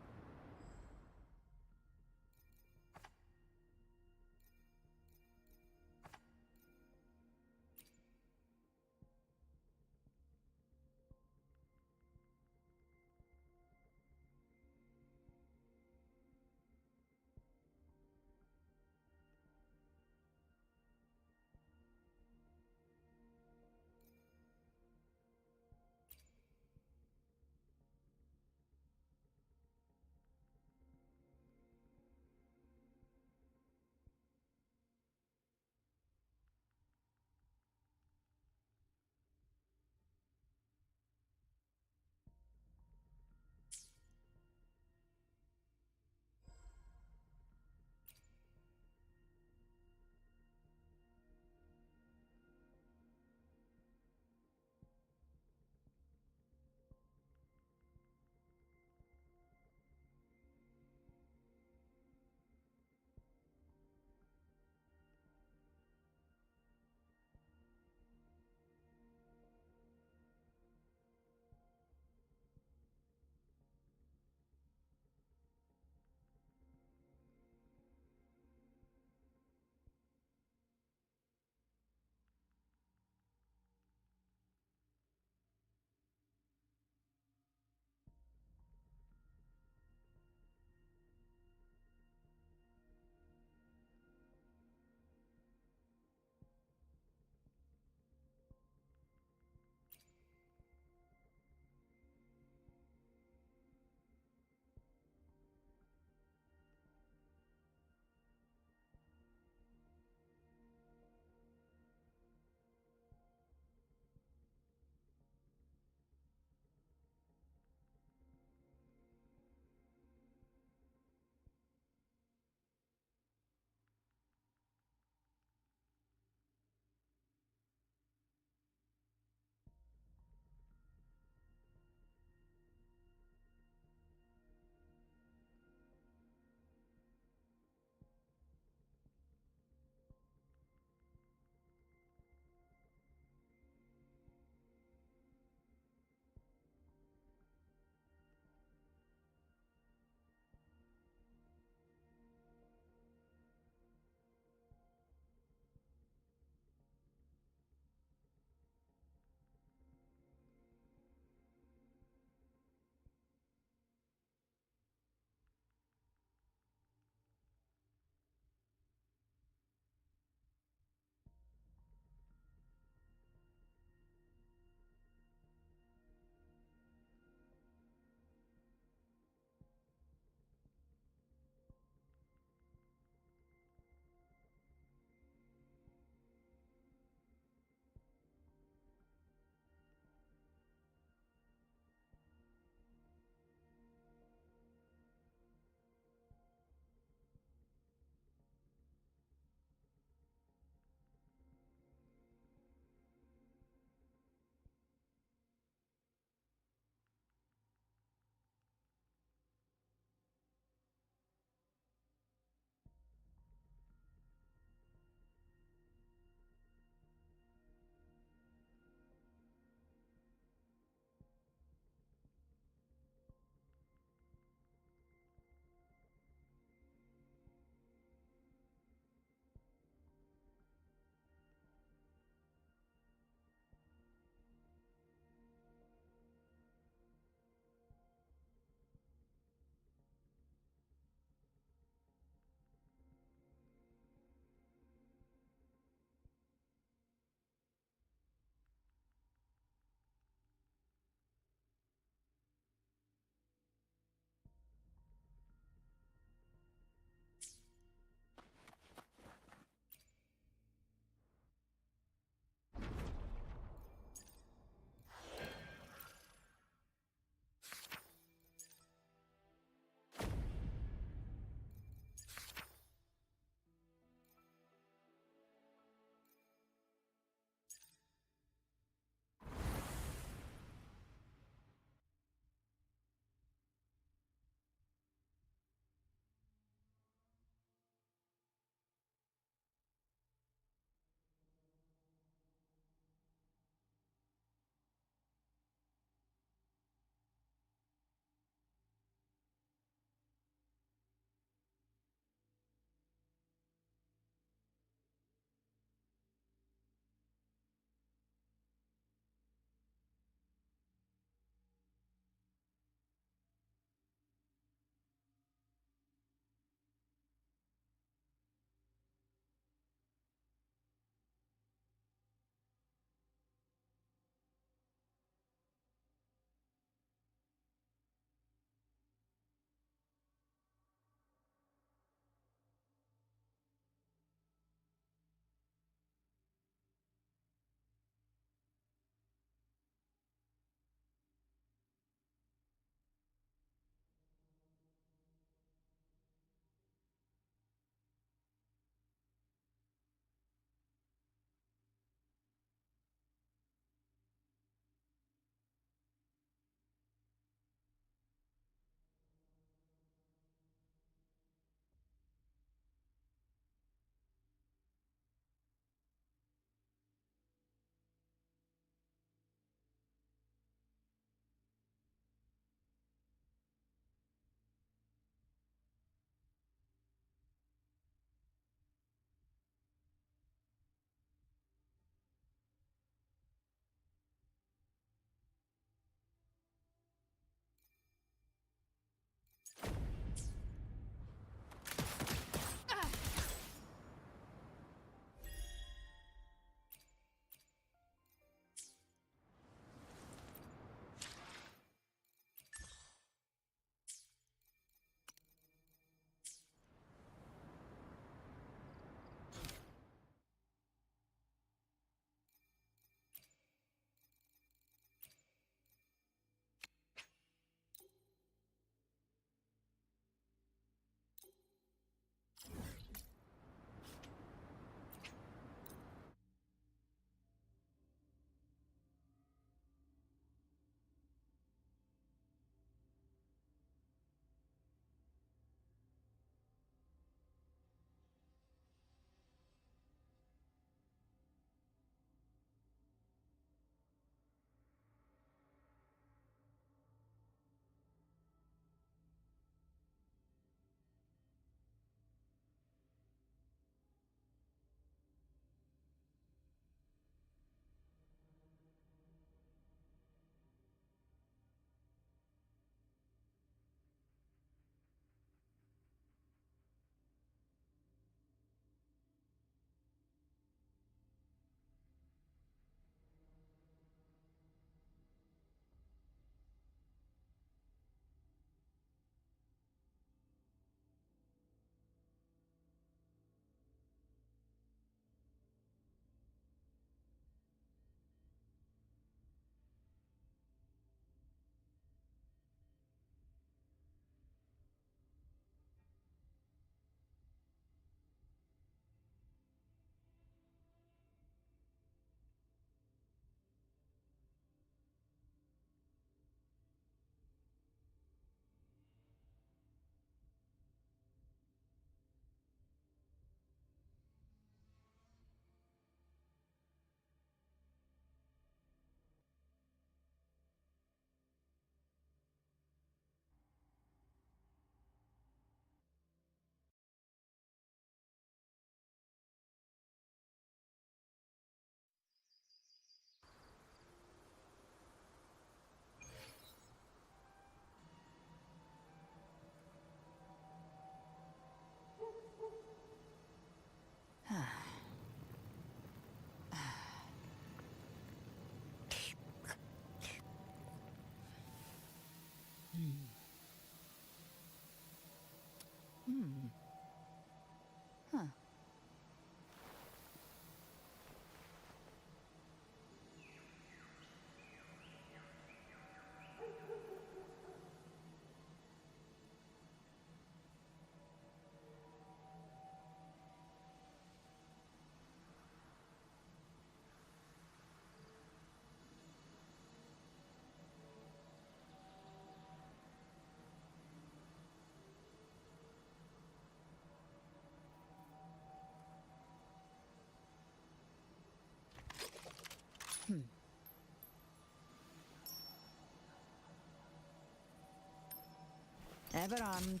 S6: Ever armed,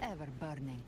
S6: ever burning.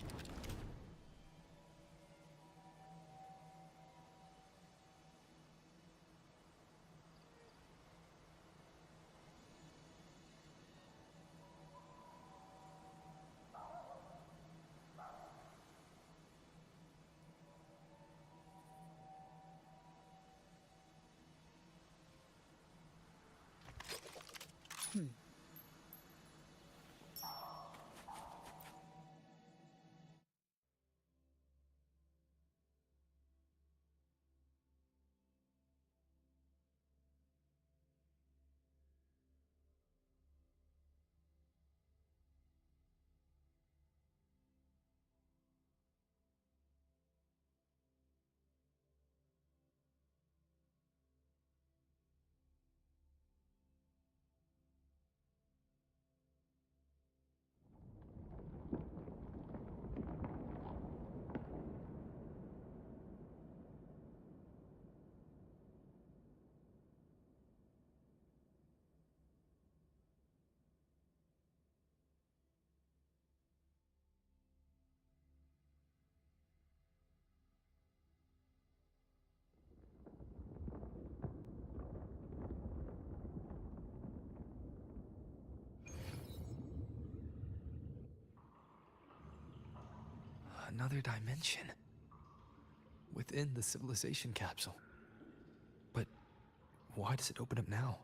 S13: Another dimension. Within the civilization capsule. But why does it open up now?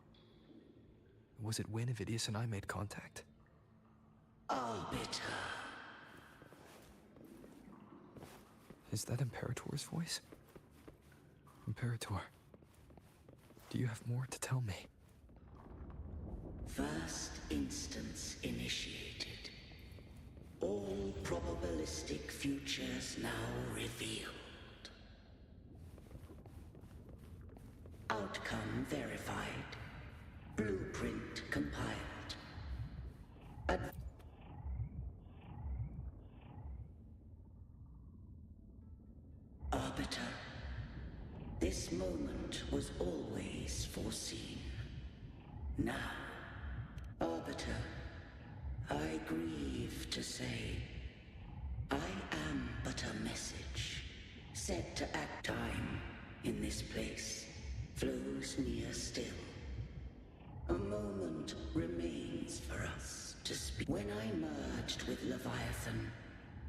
S13: Was it when Avidius and I made contact?
S14: Arbiter.
S13: Is that Imperator's voice? Imperator, do you have more to tell me?
S14: First instance initiated. All probabilistic futures now revealed. Outcome verified. Blueprint compiled. Arbiter. This moment was always foreseen. Now, Arbiter, I grieve to say, I am but a message, set to act. Time in this place flows near still. A moment remains for us to speak. When I merged with Leviathan,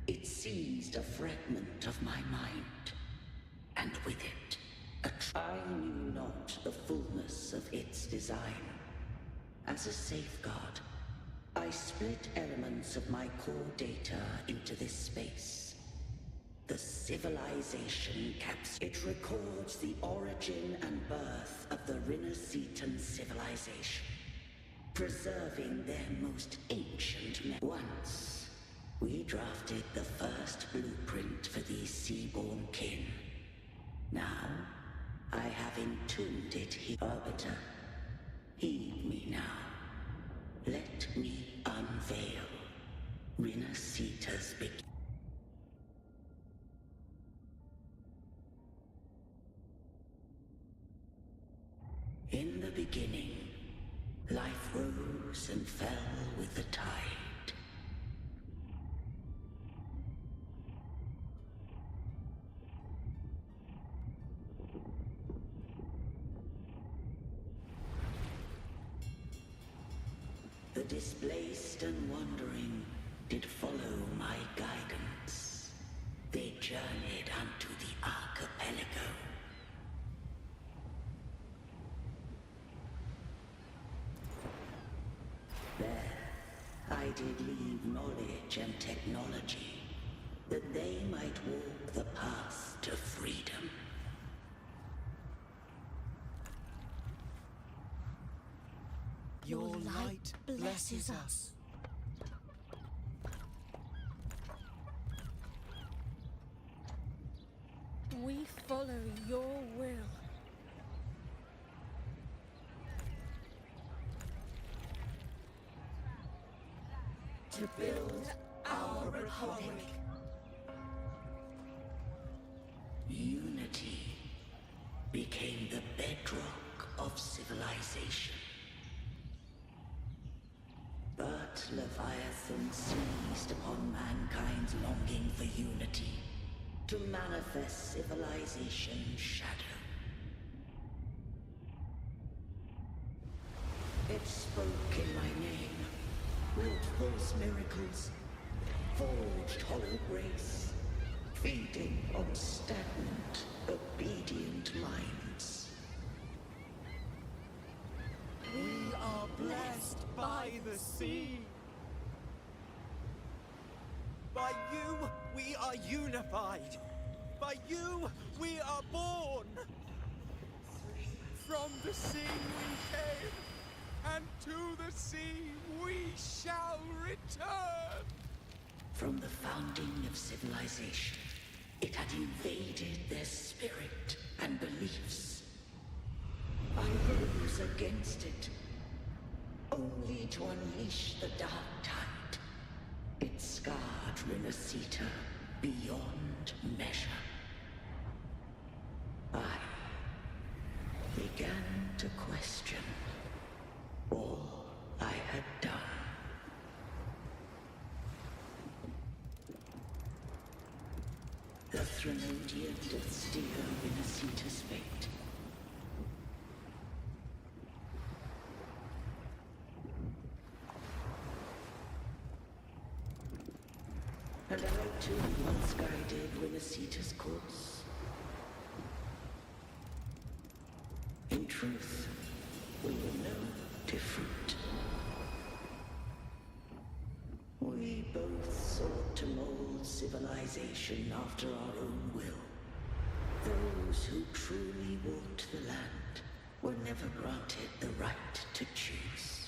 S14: it seized a fragment of my mind, and with it, I knew not the fullness of its design. As a safeguard, I split elements of my core data into this space. The civilization capsule. It records the origin and birth of the Rinnesetan civilization, preserving their most ancient once, we drafted the first blueprint for these seaborn kin. Now, I have entombed it here. Arbiter, heed me now. Let me unveil Rinneseta's beginning. In the beginning, life rose and fell with the tide. The displaced and wandering did follow my guidance. They journeyed unto the archipelago. There, I did leave knowledge and technology, that they might walk the path to freedom.
S15: Your light blesses us. We follow your will.
S14: To build our republic. Unity became the bedrock of civilization. But But Leviathan seized upon mankind's longing for unity to manifest civilization's shadow. It spoke in my name, wrought false miracles, forged hollow grace, feeding on stagnant, obedient minds.
S16: We are blessed by the sea. By you, we are unified. By you, we are born. From the sea we came, and to the sea we shall return.
S14: From the founding of civilization, it had invaded their spirit and beliefs. I rose against it, only to unleash the dark tide. It scarred Renacita beyond measure. I began to question all I had done. The Threnodian did steer Renacita's fate. And I too once guided Renacita's course. In truth, we were no different. We both sought to mold civilization after our own will. Those who truly walked the land were never granted the right to choose.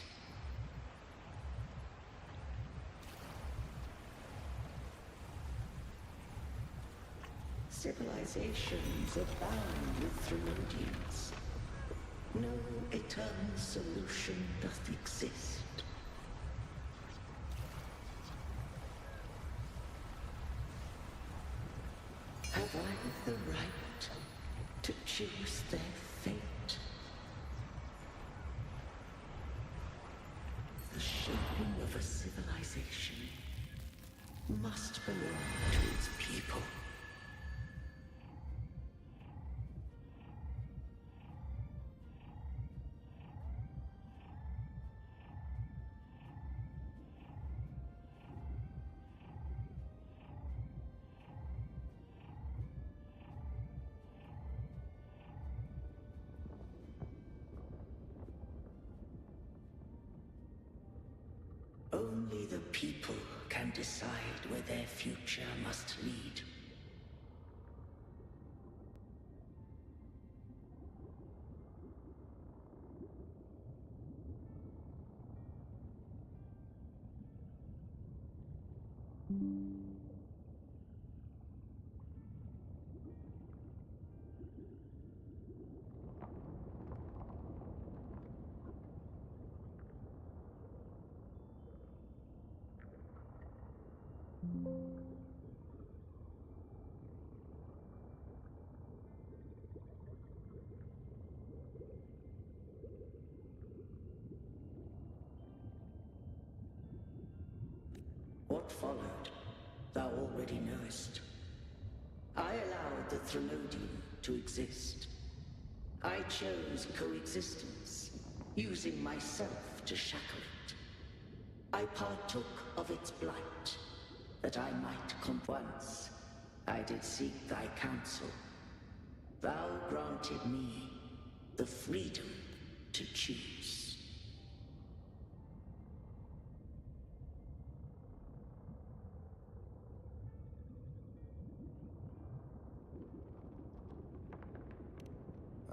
S14: Civilizations abound with Threnodians. No eternal solution doth exist. Have I the right to choose their fate? The shaping of a civilization must belong to its people. Only the people can decide where their future must lead. What followed, thou already knowest. I allowed the Threnodian to exist. I chose coexistence, using myself to shackle it. I partook of its blight, that I might come once. I did seek thy counsel. Thou granted me the freedom to choose.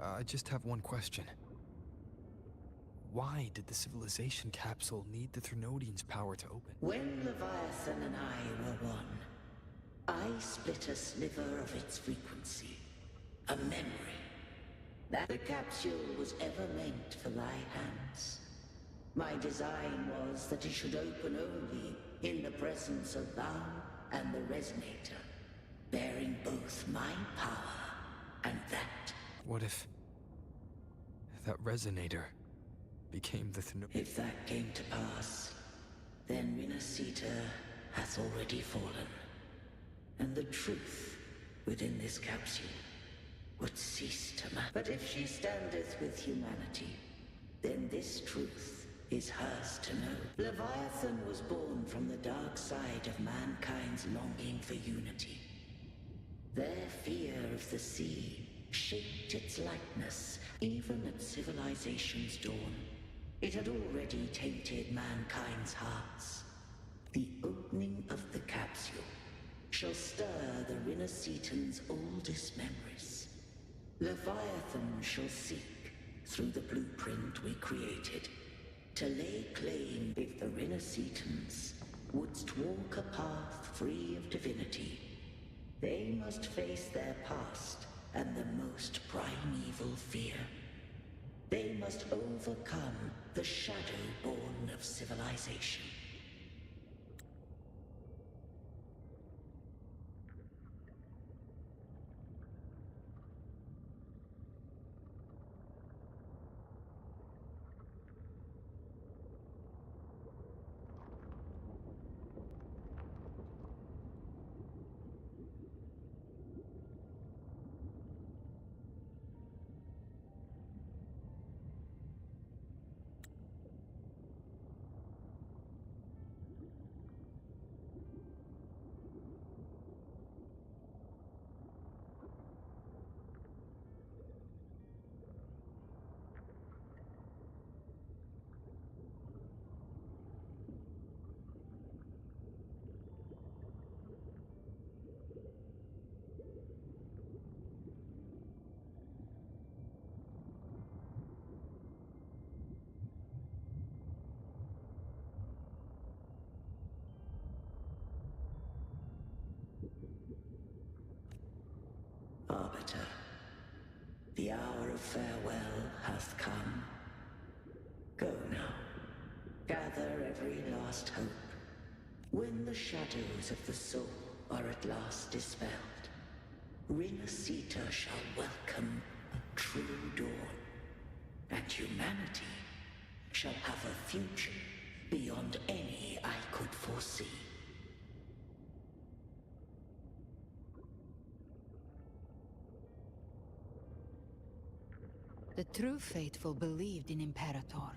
S13: I just have one question. Why did the civilization capsule need the Threnodian's power to open?
S14: When Leviathan and I were one, I split a sliver of its frequency. A memory. That the capsule was ever meant for thy hands. My design was that it should open only in the presence of thou and the Resonator, bearing both my power and that.
S13: What if that Resonator became the
S14: If that came to pass, then Rinasita hath already fallen, and the truth within this capsule would cease to matter. But if she standeth with humanity, then this truth is hers to know. Leviathan was born from the dark side of mankind's longing for unity. Their fear of the sea shaped its likeness, even at civilization's dawn. It had already tainted mankind's hearts. The opening of the capsule shall stir the Rinascitan's oldest memories. Leviathan shall seek, through the blueprint we created, to lay claim if the Rinascitans wouldst walk a path free of divinity. They must face their past and the most primeval fear. They must overcome the shadow born of civilization. Arbiter, the hour of farewell hath come. Go now, gather every last hope. When the shadows of the soul are at last dispelled, Rinascita shall welcome a true dawn, and humanity shall have a future beyond any I could foresee.
S17: The true faithful believed in Imperator.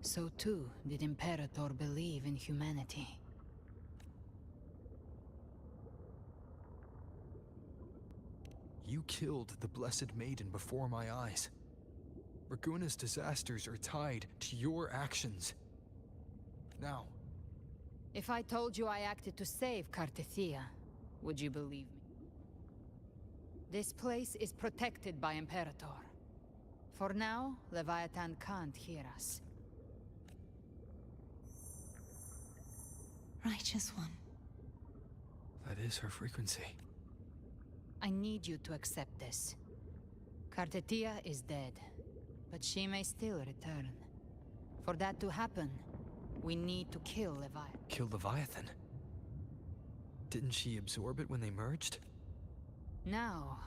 S17: So too did Imperator believe in humanity.
S13: You killed the Blessed Maiden before my eyes. Raguna's disasters are tied to your actions. Now.
S17: If I told you I acted to save Cartethia, would you believe me? This place is protected by Imperator. For now, Leviathan can't hear us.
S15: Righteous One.
S13: That is her frequency.
S17: I need you to accept this. Cartethia is dead, but she may still return. For that to happen, we need to kill Leviathan.
S13: Kill Leviathan? Didn't she absorb it when they merged?
S17: Now,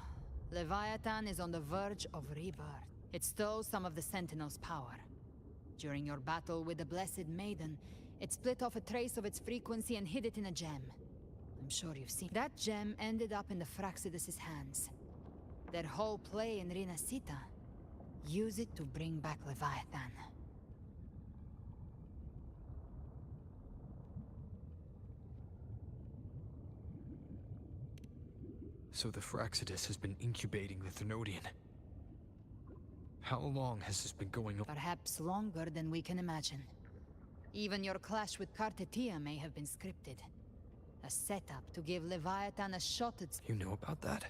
S17: Leviathan is on the verge of rebirth. It stole some of the Sentinel's power. During your battle with the Blessed Maiden, it split off a trace of its frequency and hid it in a gem. I'm sure you've seen. That gem ended up in the Fraxidus' hands. Their whole play in Rinascita. Use it to bring back Leviathan.
S13: So the Fraxidus has been incubating the Thenodian. How long has this been going on?
S17: Perhaps longer than we can imagine. Even your clash with Cartethia may have been scripted. A setup to give Leviathan a shot at...
S13: You know about that?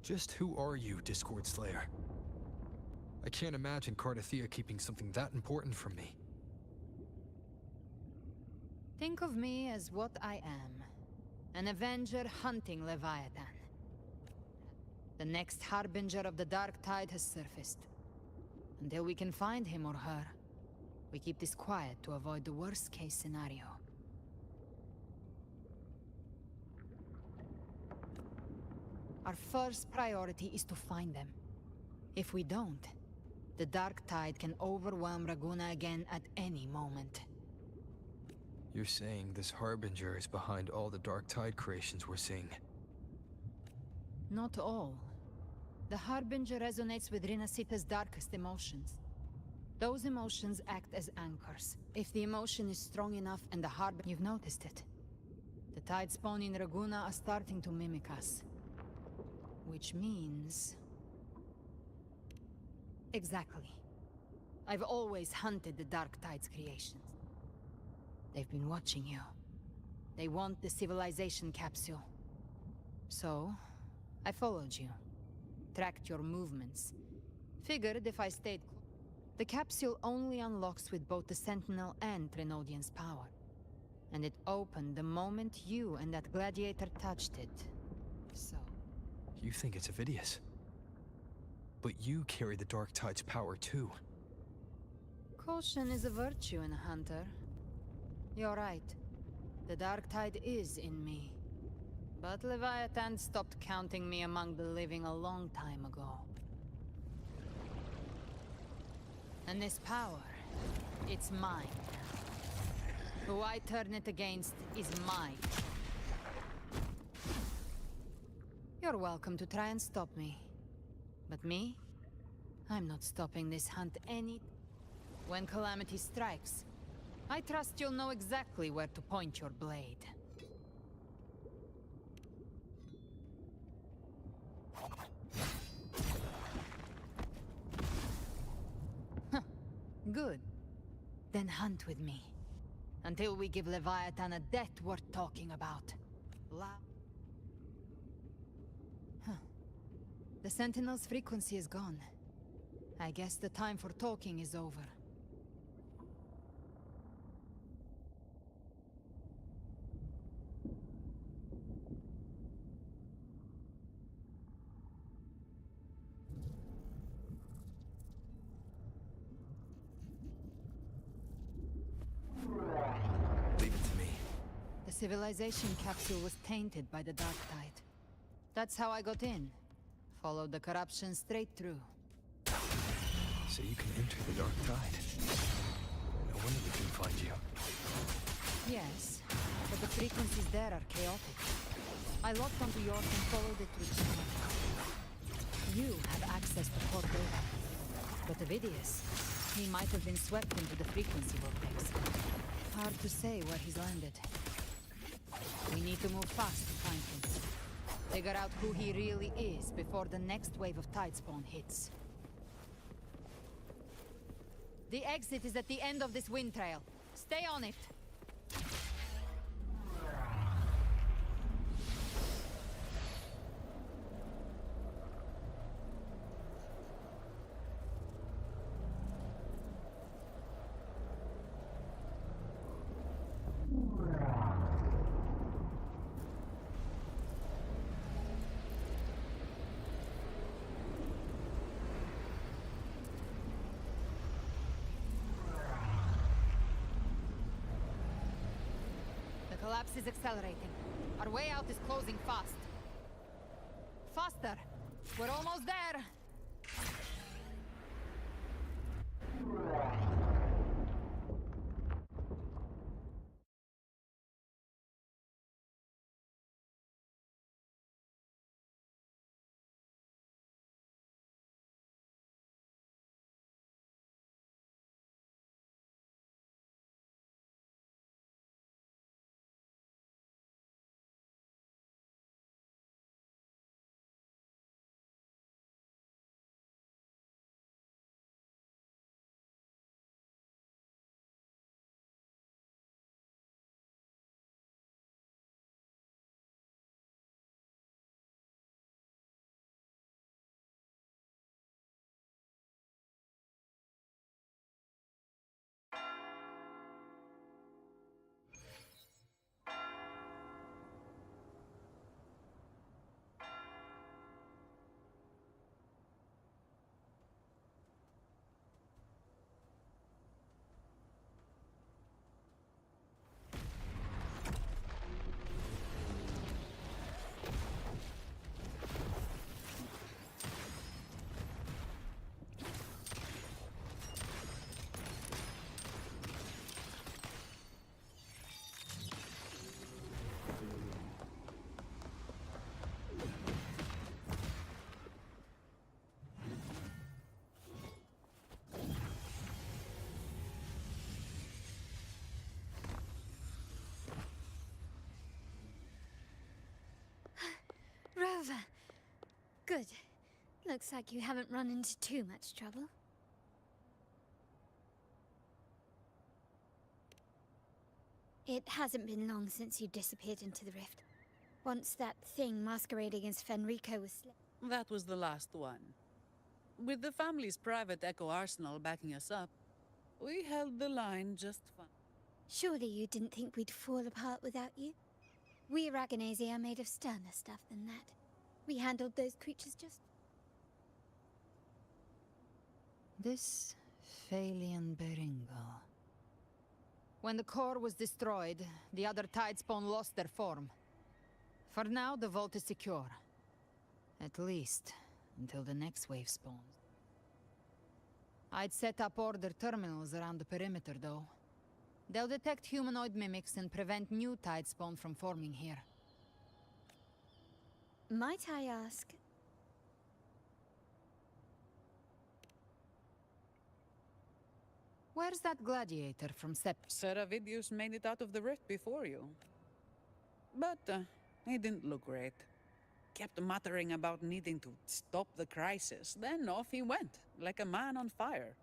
S13: Just who are you, Discord Slayer? I can't imagine Cartethia keeping something that important from me.
S17: Think of me as what I am. An Avenger hunting Leviathan. The next harbinger of the Dark Tide has surfaced. Until we can find him or her, we keep this quiet to avoid the worst-case scenario. Our first priority is to find them. If we don't, the Dark Tide can overwhelm Raguna again at any moment.
S13: You're saying this Harbinger is behind all the Dark Tide creations we're seeing?
S17: Not all. The Harbinger resonates with Rinasita's darkest emotions. Those emotions act as anchors. If the emotion is strong enough and the Harbinger... You've noticed it. The Tide spawn in Raguna are starting to mimic us. Which means... Exactly. I've always hunted the Dark Tide's creations. They've been watching you. They want the civilization capsule. So, I followed you. Tracked your movements. Figured if I stayed close... The capsule only unlocks with both the Sentinel and Trinodian's power. And it opened the moment you and that gladiator touched it. So...
S13: You think it's Avidius. But you carry the Dark Tide's power too.
S17: Caution is a virtue in a hunter. You're right. The Dark Tide is in me. But Leviathan stopped counting me among the living a long time ago. And this power, it's mine. Who I turn it against is mine. You're welcome to try and stop me. But me? I'm not stopping this hunt any... When calamity strikes, I trust you'll know exactly where to point your blade. Huh. Good. Then hunt with me. Until we give Leviathan a death worth talking about. Huh. The Sentinel's frequency is gone. I guess the time for talking is over.
S13: Leave it to me.
S17: The civilization capsule was tainted by the Dark Tide. That's how I got in. Followed the corruption straight through.
S13: So you can enter the Dark Tide. No wonder we couldn't find you.
S17: Yes, but the frequencies there are chaotic. I locked onto yours and followed it through time. You have access to core data. But Avidius, he might have been swept into the frequency vortex. Hard to say where he's landed. We need to move fast to find him. Figure out who he really is before the next wave of tide spawn hits. The exit is at the end of this wind trail. Stay on it. The collapse is accelerating. Our way out is closing fast. Faster! We're almost there!
S18: Good. Looks like you haven't run into too much trouble. It hasn't been long since you disappeared into the rift. Once that thing masquerading as Fenrico was
S19: That was the last one. With the family's private Echo Arsenal backing us up, we held the line just fine.
S18: Surely you didn't think we'd fall apart without you? We Raganazi are made of sterner stuff than that. We handled those creatures just...
S17: This Phalian Beringal. When the core was destroyed, the other Tidespawn lost their form. For now, the vault is secure. At least, until the next wave spawns. I'd set up order terminals around the perimeter, though. They'll detect humanoid mimics and prevent new Tidespawn from forming here.
S18: Might I ask?
S17: Where's that gladiator from
S19: Seravidius made it out of the rift before you. But he didn't look great. Kept muttering about needing to stop the crisis. Then off he went, like a man on fire.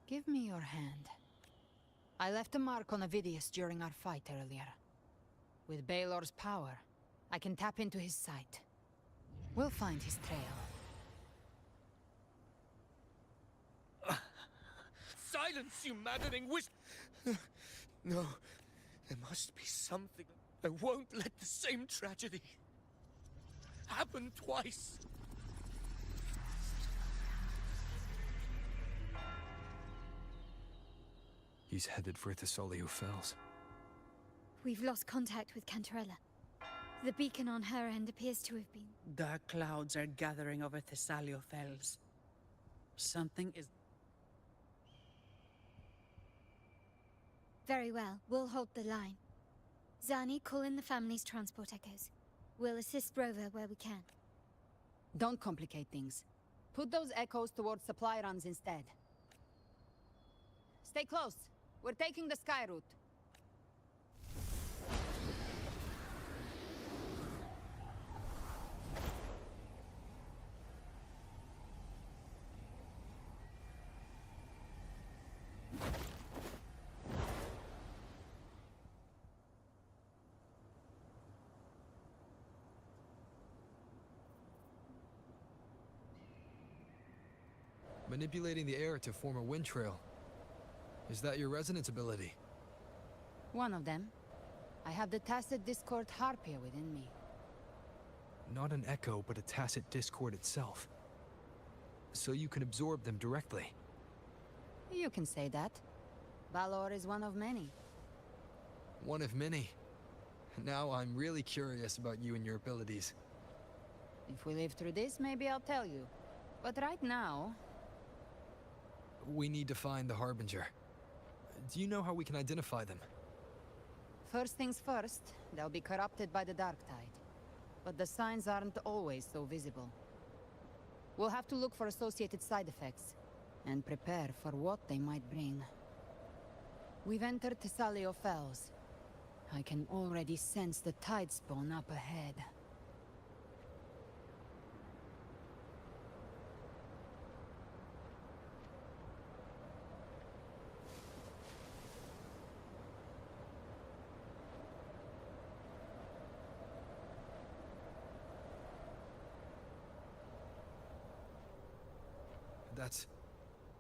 S17: Give me your hand. I left a mark on Avidius during our fight earlier. With Baelor's power, I can tap into his sight. We'll find his trail.
S20: Silence, you maddening wish... No, there must be something. I won't let the same tragedy happen twice.
S13: He's headed for Thessalio Fells.
S18: We've lost contact with Cantarella. The beacon on her end appears to have been...
S19: Dark clouds are gathering over Thessalio Fells. Something is...
S18: Very well. We'll hold the line. Zani, call in the family's transport echoes. We'll assist Rover where we can.
S17: Don't complicate things. Put those echoes towards supply runs instead. Stay close. We're taking the sky route.
S13: Manipulating the air to form a wind trail. Is that your resonance ability?
S17: One of them. I have the Tacit Discord Harpia within me.
S13: Not an echo, but a tacit discord itself. So you can absorb them directly.
S17: You can say that. Balor is one of many.
S13: One of many. Now I'm really curious about you and your abilities.
S17: If we live through this, maybe I'll tell you. But right now...
S13: We need to find the Harbinger. Do you know how we can identify them?
S17: First things first, they'll be corrupted by the Dark Tide. But the signs aren't always so visible. We'll have to look for associated side effects, and prepare for what they might bring. We've entered Thessalio Fells. I can already sense the Tidespawn up ahead.
S13: That's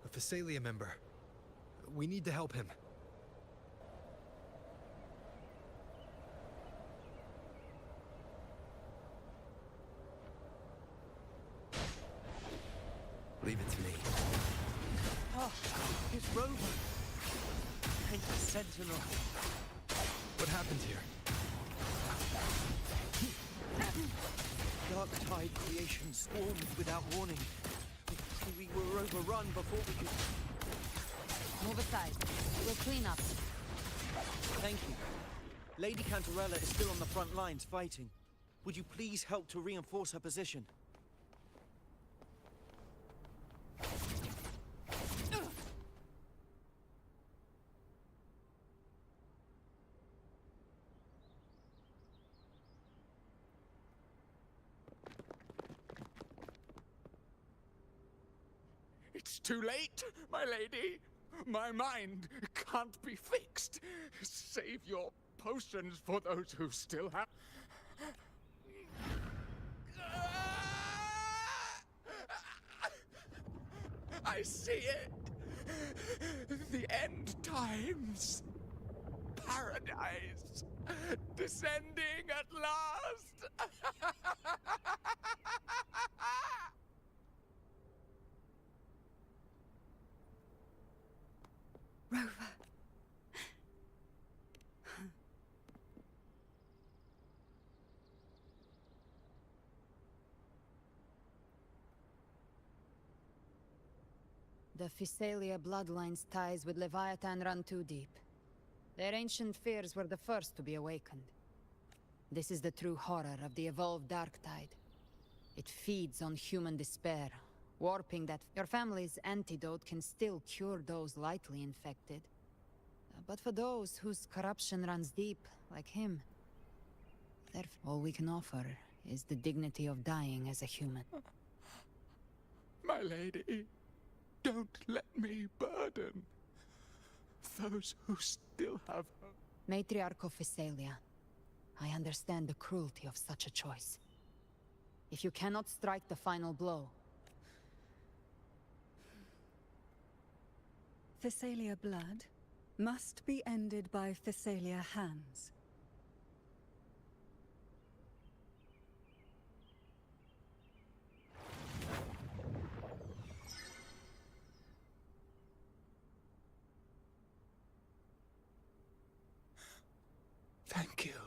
S13: a Thessalia member. We need to help him. Leave it to me.
S20: Oh, it's Rover. Hey, Sentinel.
S13: What happened here?
S20: Dark Tide creation swarmed without warning. We were overrun before we could...
S17: Move aside. We'll clean up.
S20: Thank you. Lady Cantarella is still on the front lines fighting. Would you please help to reinforce her position?
S16: It's too late, my lady. My mind can't be fixed. Save your potions for those who still have... I see it. The end times. Paradise. Descending at last.
S6: Rover.
S17: The Physalia bloodline's ties with Leviathan run too deep. Their ancient fears were the first to be awakened. This is the true horror of the evolved Dark Tide. It feeds on human despair, warping that your family's antidote can still cure those lightly infected. But for those whose corruption runs deep, like him, all we can offer is the dignity of dying as a human.
S16: My lady, don't let me burden those who still have hope.
S17: Matriarch of Physalia, I understand the cruelty of such a choice. If you cannot strike the final blow...
S6: Physalia blood must be ended by Physalia hands.
S16: Thank you.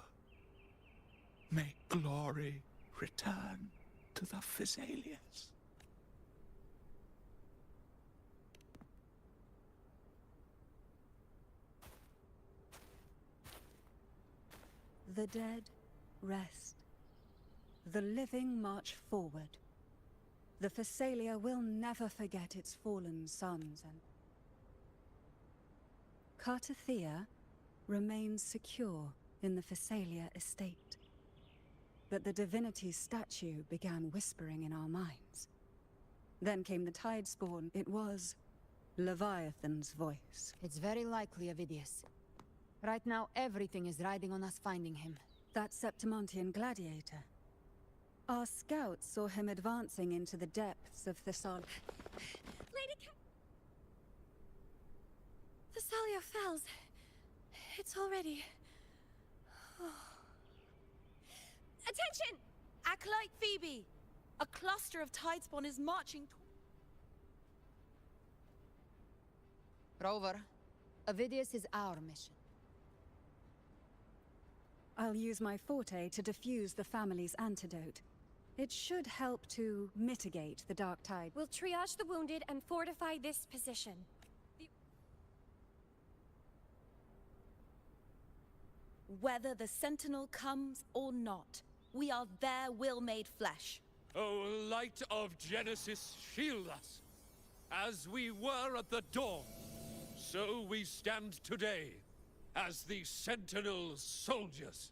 S16: May glory return to the Physalias.
S6: The dead rest. The living march forward. The Physalia will never forget its fallen sons and... Cartathea remains secure in the Physalia estate. But the divinity's statue began whispering in our minds. Then came the Tidespawn. It was Leviathan's voice.
S17: It's very likely, Avidius. Right now, everything is riding on us finding him.
S6: That Septimontian gladiator. Our scouts saw him advancing into the depths of Thessalia.
S15: Thessalia Fells. It's already...
S12: Attention! Acolyte Phoebe! A cluster of Tidespawn is marching
S17: Rover, Avidius is our mission.
S6: I'll use my forte to defuse the family's antidote. It should help to mitigate the dark tide.
S11: We'll triage the wounded and fortify this position.
S12: Whether the Sentinel comes or not, we are their will made flesh.
S20: O light of Genesis, shield us. As we were at the dawn, so we stand today, as the Sentinel soldiers.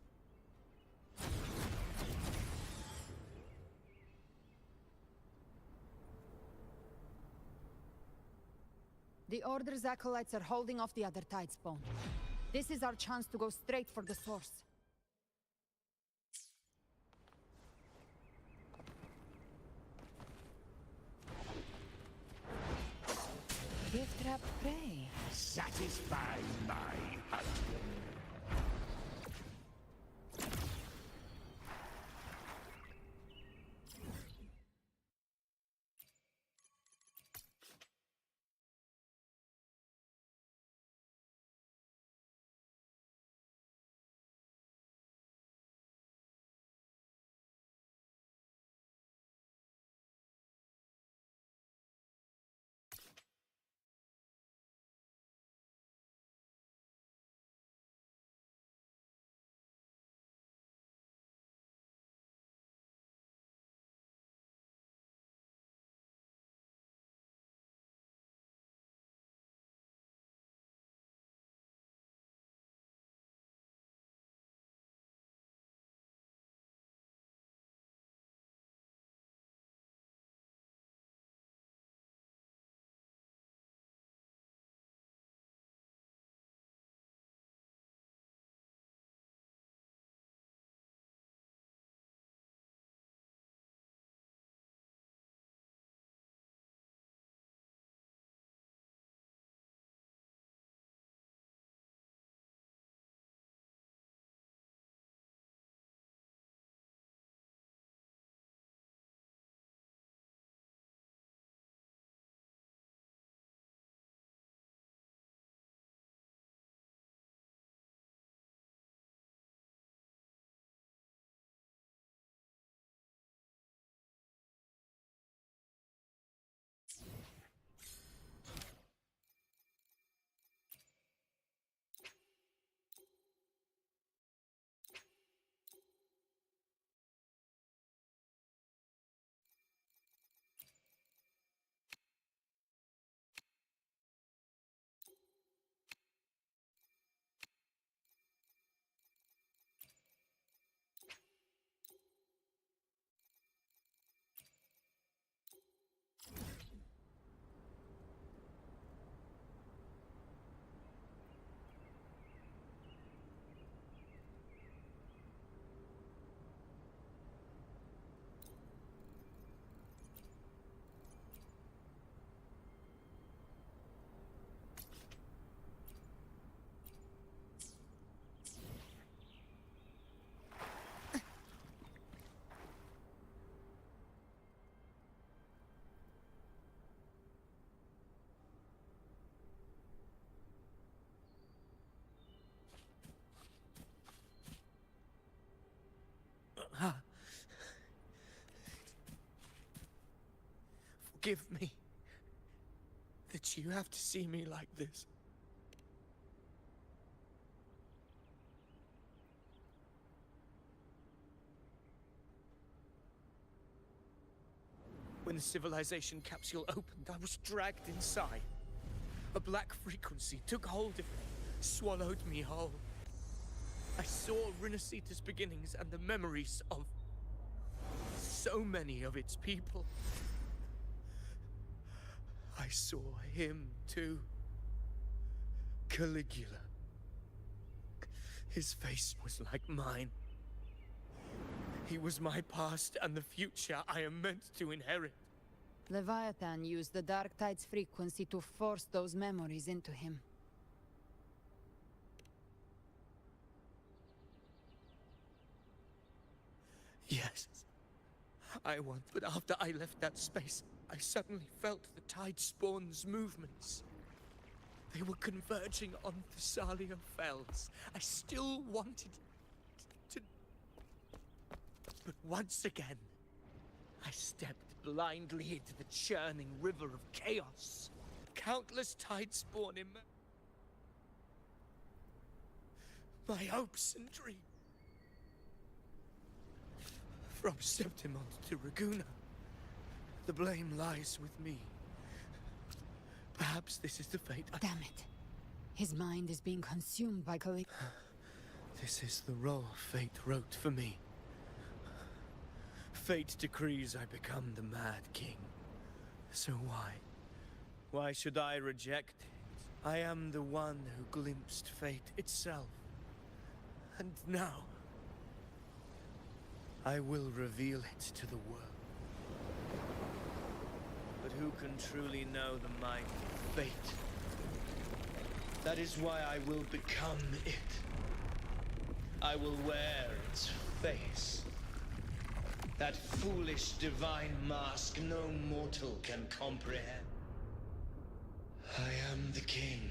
S17: The Order's acolytes are holding off the other Tidespawn. This is our chance to go straight for the source. Gift wrap prey.
S5: Satisfy my hunt.
S16: forgive me that you have to see me like this. When the civilization capsule opened, I was dragged inside. A black frequency took hold of me, swallowed me whole. I saw Rinasita's beginnings and the memories of so many of its people. I saw him too. Caligula. His face was like mine. He was my past and the future I am meant to inherit.
S17: Leviathan used the Dark Tide's frequency to force those memories into him.
S16: Yes. I want, but after I left that space, I suddenly felt the Tide Spawn's movements. They were converging on Thessalia Fells. I still wanted to... But once again, I stepped blindly into the churning river of chaos. Countless Tide Spawn my hopes and dreams. From Septimont to Raguna, the blame lies with me. Perhaps this is the fate
S17: Damn it. His mind is being consumed by Caligula.
S16: This is the role fate wrote for me. Fate decrees I become the Mad King. So why? Why should I reject it? I am the one who glimpsed fate itself. And now, I will reveal it to the world. But who can truly know the mind of fate? That is why I will become it. I will wear its face. That foolish divine mask no mortal can comprehend. I am the king.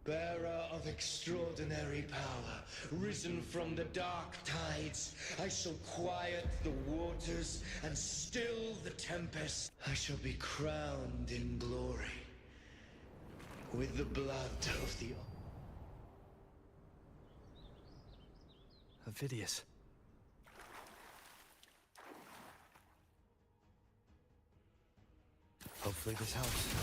S16: Bearer of extraordinary power, risen from the dark tides, I shall quiet the waters and still the tempest. I shall be crowned in glory with the blood of the...
S13: Avidius. Hopefully this helps.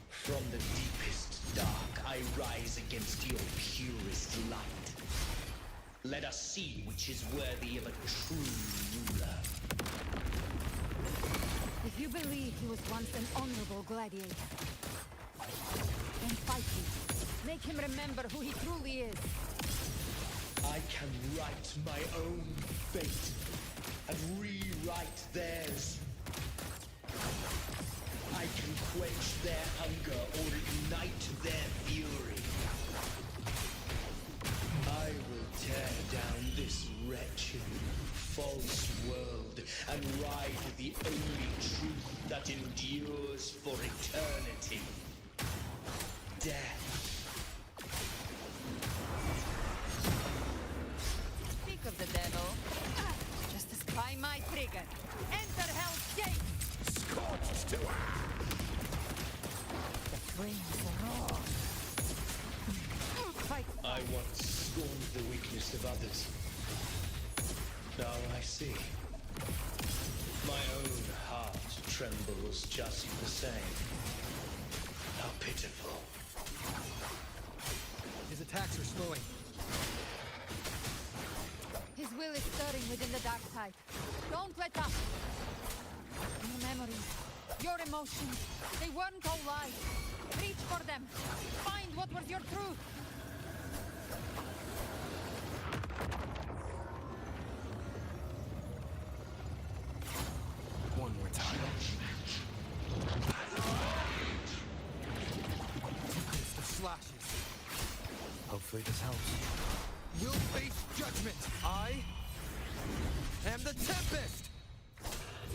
S16: From the deepest dark, I rise against your purest light. Let us see which is worthy of a true ruler.
S17: If you believe he was once an honorable gladiator, then fight him. Make him remember who he truly is.
S16: I can write my own fate and rewrite theirs. I can quench their hunger or ignite their fury. I will tear down this wretched, false world and ride the only truth that endures for eternity. Death.
S17: Speak of the devil. Just espy my trigger. Enter Hell's Gate!
S5: Scorched to
S17: The flames are raw. Fight.
S16: I once scorned the weakness of others. Now I see. My own heart trembles just the same. How pitiful.
S13: His attacks are slowing.
S17: His will is stirring within the dark tide. Don't let up! Your memories, your emotions, they weren't all lies. Reach for them. Find what was your truth.
S13: One more time.
S16: It's the slashes.
S13: Hopefully this helps.
S16: You'll face judgment. I am the Tempest!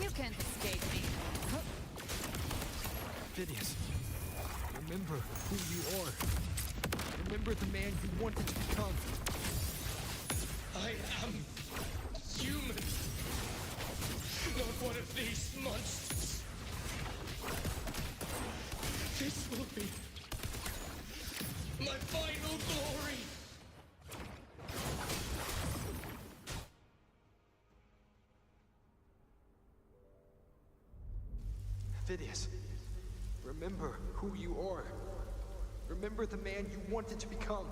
S17: You can't escape me.
S13: Avidius, remember who you are. Remember the man you wanted to become.
S16: I am human. Not one of these monsters. This will be my final glory.
S13: Phidias, remember who you are. Remember the man you wanted to become.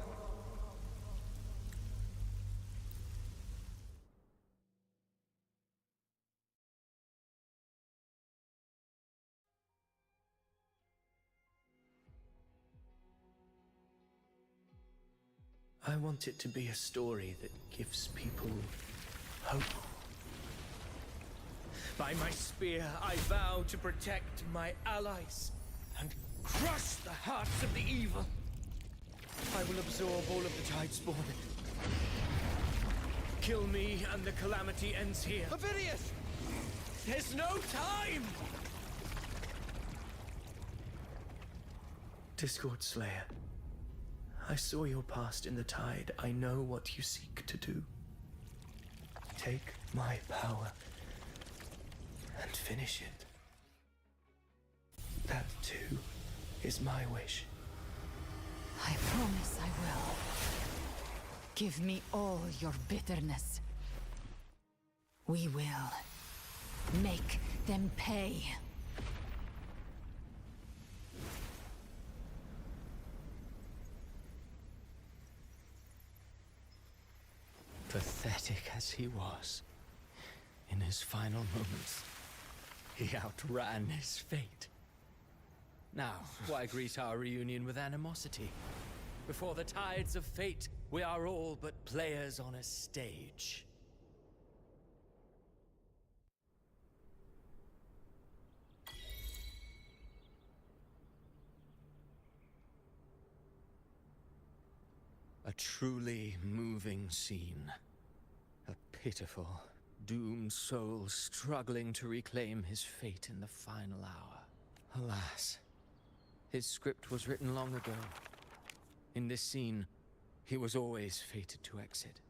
S16: I want it to be a story that gives people hope. By my spear, I vow to protect my allies and crush the hearts of the evil. I will absorb all of the Tidespawn. Kill me and the calamity ends here. Phidias! There's no time! Discord Slayer, I saw your past in the Tide. I know what you seek to do. Take my power and finish it. That, too, is my wish.
S17: I promise I will. Give me all your bitterness. We will make them pay.
S16: Pathetic as he was, in his final moments, he outran his fate. Now, why greet our reunion with animosity? Before the tides of fate, we are all but players on a stage. A truly moving scene. A pitiful, doomed soul struggling to reclaim his fate in the final hour. Alas, his script was written long ago. In this scene, he was always fated to exit.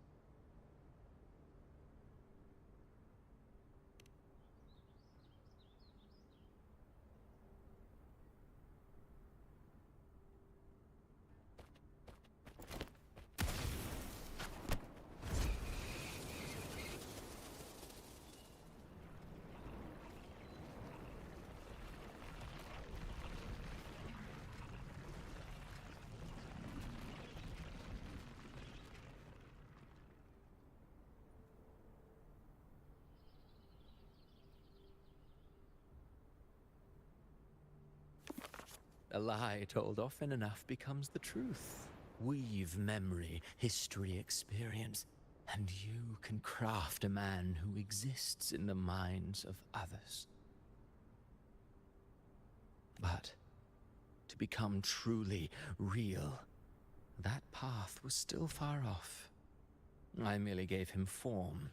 S16: A lie told often enough becomes the truth. Weave memory, history, experience, and you can craft a man who exists in the minds of others. But to become truly real, that path was still far off. I merely gave him form,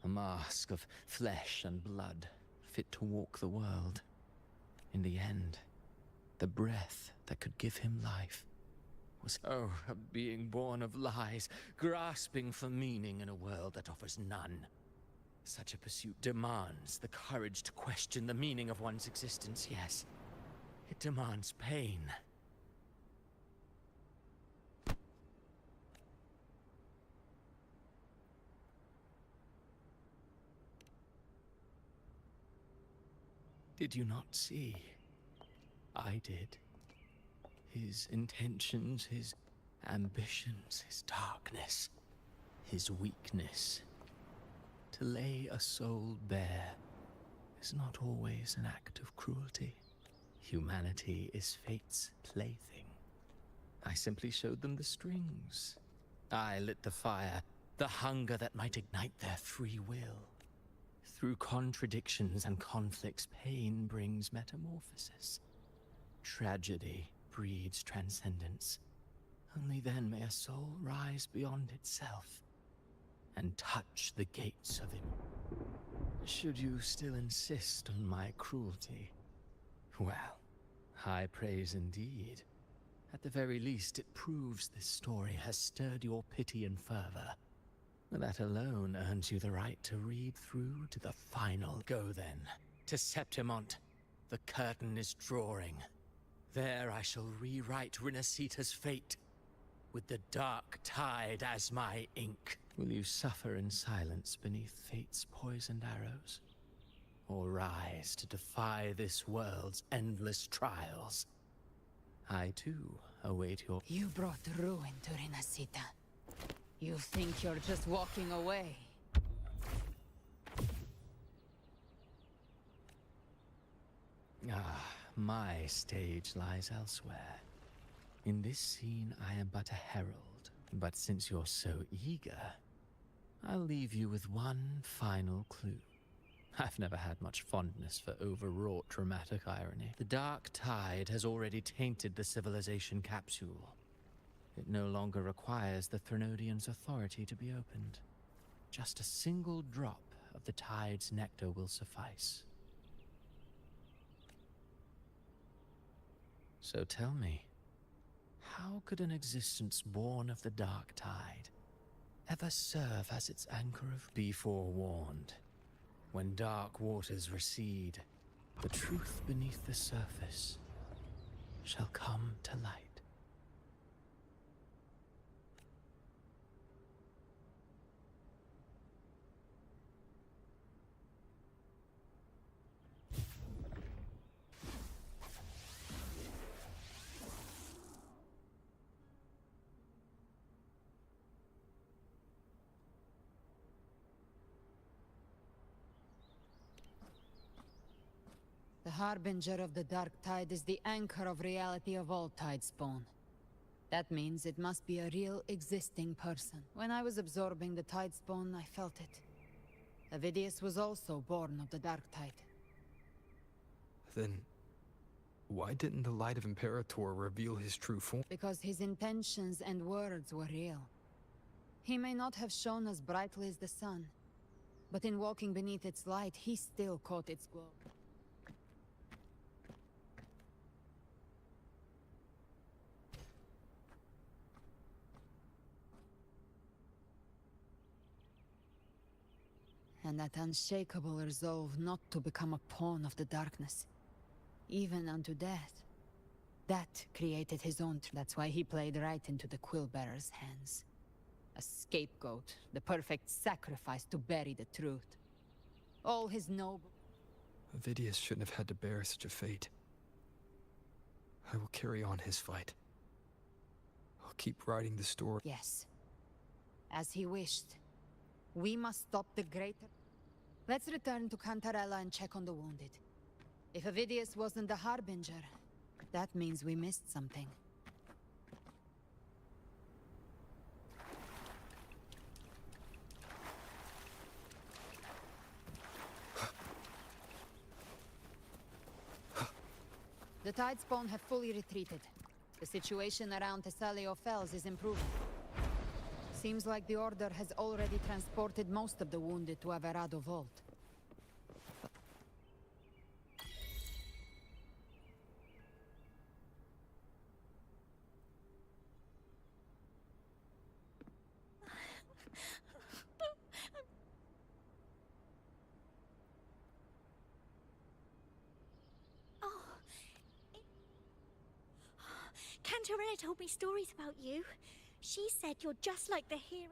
S16: a mask of flesh and blood, fit to walk the world. In the end, the breath that could give him life was, a being born of lies, grasping for meaning in a world that offers none. Such a pursuit demands the courage to question the meaning of one's existence, yes. It demands pain. Did you not see? I did. His intentions, his ambitions, his darkness, his weakness. To lay a soul bare is not always an act of cruelty. Humanity is fate's plaything. I simply showed them the strings. I lit the fire, the hunger that might ignite their free will. Through contradictions and conflicts, pain brings metamorphosis. Tragedy breeds transcendence. Only then may a soul rise beyond itself and touch the gates of him. Should you still insist on my cruelty, well, high praise indeed. At the very least, it proves this story has stirred your pity and fervor.
S8: That alone earns you the right to read through to the final. Go then, to Septimont. The curtain is drawing. There I shall rewrite Renacita's fate, with the dark tide as my ink. Will you suffer in silence beneath fate's poisoned arrows? Or rise to defy this world's endless trials? I too await your...
S17: You brought ruin to Renacita. You think you're just walking away?
S8: Ah, my stage lies elsewhere. In this scene, I am but a herald. But since you're so eager, I'll leave you with one final clue. I've never had much fondness for overwrought dramatic irony. The dark tide has already tainted the civilization capsule. It no longer requires the Threnodian's authority to be opened. Just a single drop of the tide's nectar will suffice. So tell me, how could an existence born of the dark tide ever serve as its anchor of... Be forewarned. When dark waters recede, the truth beneath the surface shall come to light.
S17: The Harbinger of the Dark Tide is the anchor of reality of all Tidespawn. That means it must be a real, existing person. When I was absorbing the Tidespawn, I felt it. Avidius was also born of the Dark Tide.
S13: Then, why didn't the Light of Imperator reveal his true form?
S17: Because his intentions and words were real. He may not have shone as brightly as the sun, but in walking beneath its light, he still caught its glow. And that unshakable resolve not to become a pawn of the darkness, even unto death. That created his own. That's why he played right into the Quillbearer's hands. A scapegoat, the perfect sacrifice to bury the truth. All his noble...
S13: Avidius shouldn't have had to bear such a fate. I will carry on his fight. I'll keep writing the story.
S17: Yes. As he wished. We must stop the greater... Let's return to Cantarella and check on the wounded. If Avidius wasn't the Harbinger, that means we missed something. The Tidespawn have fully retreated. The situation around Thessalio Fells is improving. Seems like the Order has already transported most of the wounded to Averado Vault.
S1: Cantarella told me stories about you. She said you're just like the hero.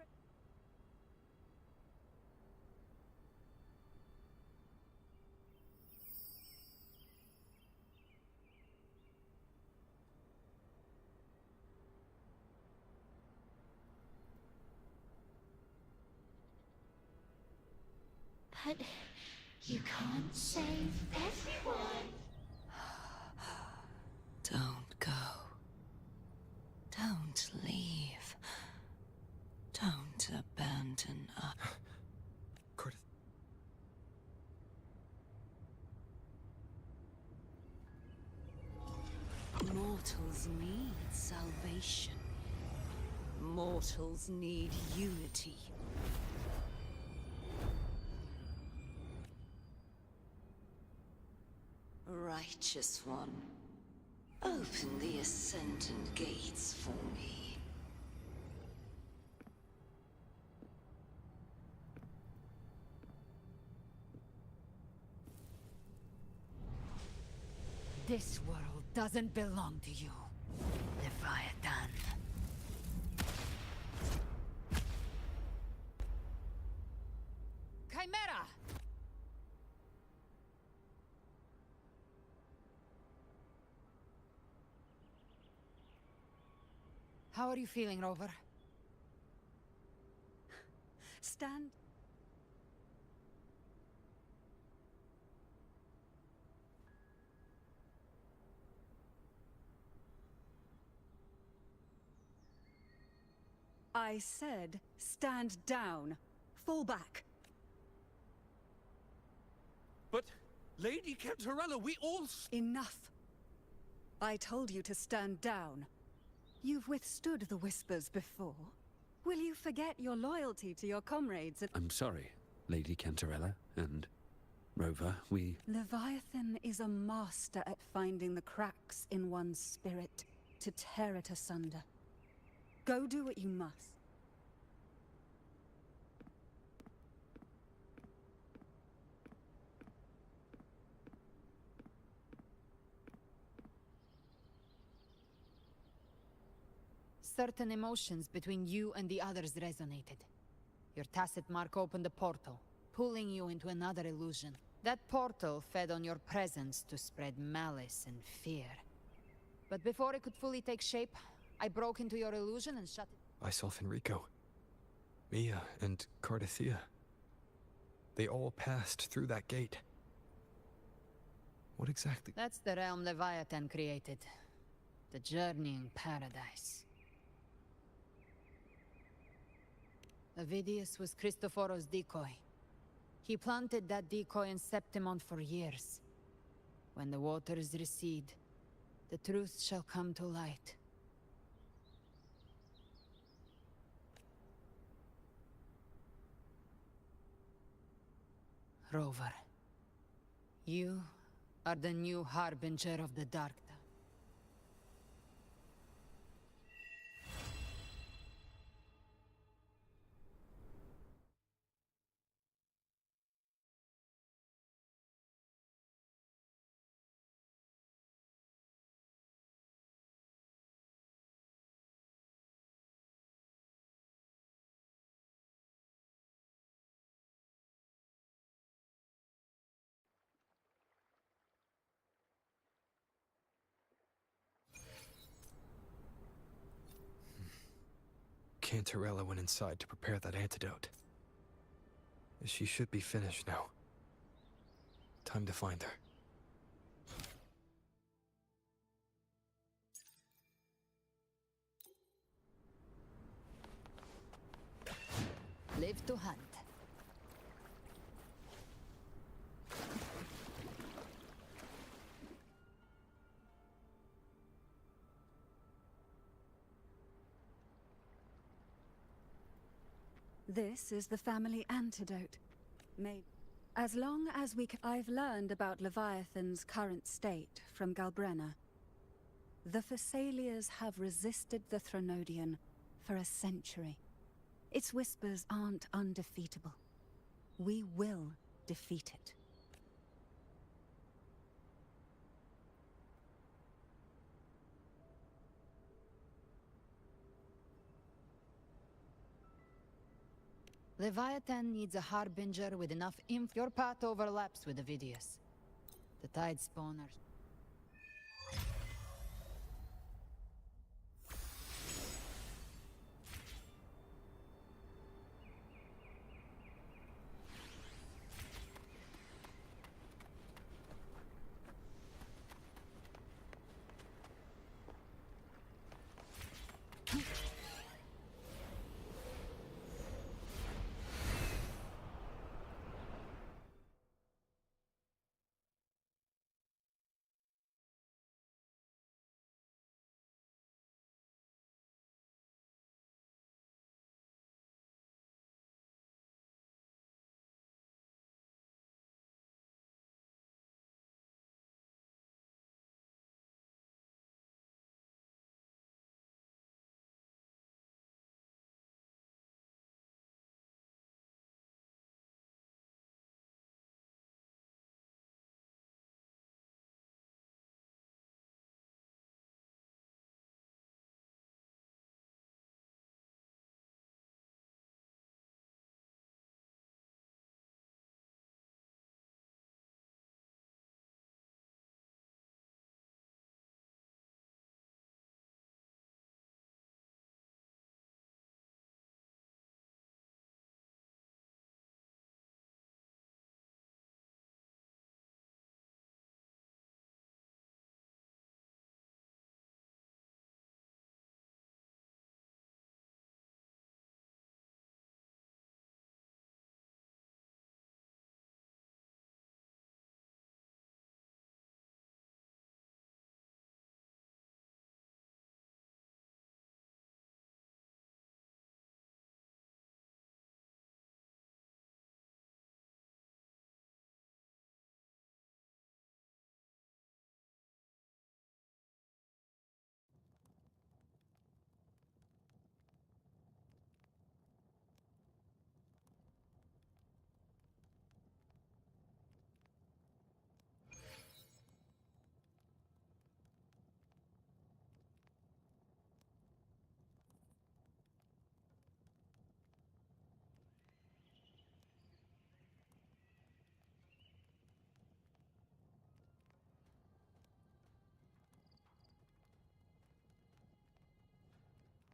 S1: But you can't save everyone.
S14: Don't go. Don't leave. Don't abandon us. Mortals need salvation. Mortals need unity. Righteous One, open the Ascendant Gates for me.
S17: This world doesn't belong to you, Leviathan. Chimera! How are you feeling, Rover?
S6: Stand. I said, stand down. Fall back.
S20: But, Lady Cantarella, we all...
S6: Enough. I told you to stand down. You've withstood the whispers before. Will you forget your loyalty to your comrades?
S21: I'm sorry, Lady Cantarella and Rover, we...
S6: Leviathan is a master at finding the cracks in one's spirit to tear it asunder. Go do what you must.
S17: Certain emotions between you and the others resonated. Your tacit mark opened a portal, pulling you into another illusion. That portal fed on your presence to spread malice and fear. But before it could fully take shape, I broke into your illusion and shut it.
S13: I saw Fenrico, Mia, and Cardathea. They all passed through that gate. What exactly?
S17: That's the realm Leviathan created. The journeying paradise. Avidius was Cristoforo's decoy. He planted that decoy in Septimont for years. When the waters recede, the truth shall come to light. Rover, you are the new harbinger of the Dark Dawn.
S13: Cantarella went inside to prepare that antidote. She should be finished now. Time to find her.
S17: Live to hunt.
S6: This is the family antidote. Made. As long as I've learned about Leviathan's current state from Galbrenna. The Thessalias have resisted the Threnodian for a century. Its whispers aren't undefeatable. We will defeat it.
S17: Leviathan needs a harbinger with enough inf. Your path overlaps with Avidius. The tide spawners.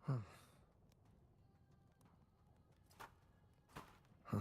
S13: Huh. Huh.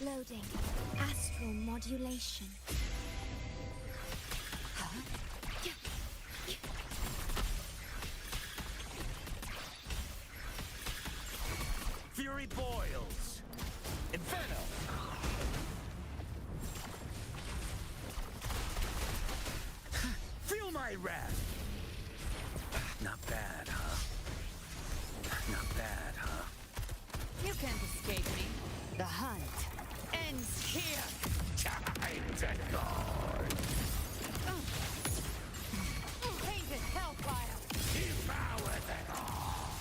S18: Loading. Astral modulation.
S5: Fury boils! Inferno! Feel my wrath! Not bad, huh? Not bad, huh?
S17: You can't escape me. The hunt ends here.
S5: Time to go!
S17: Painted hellfire.
S5: Devour them all!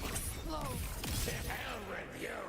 S17: Explode.
S5: To hell with you!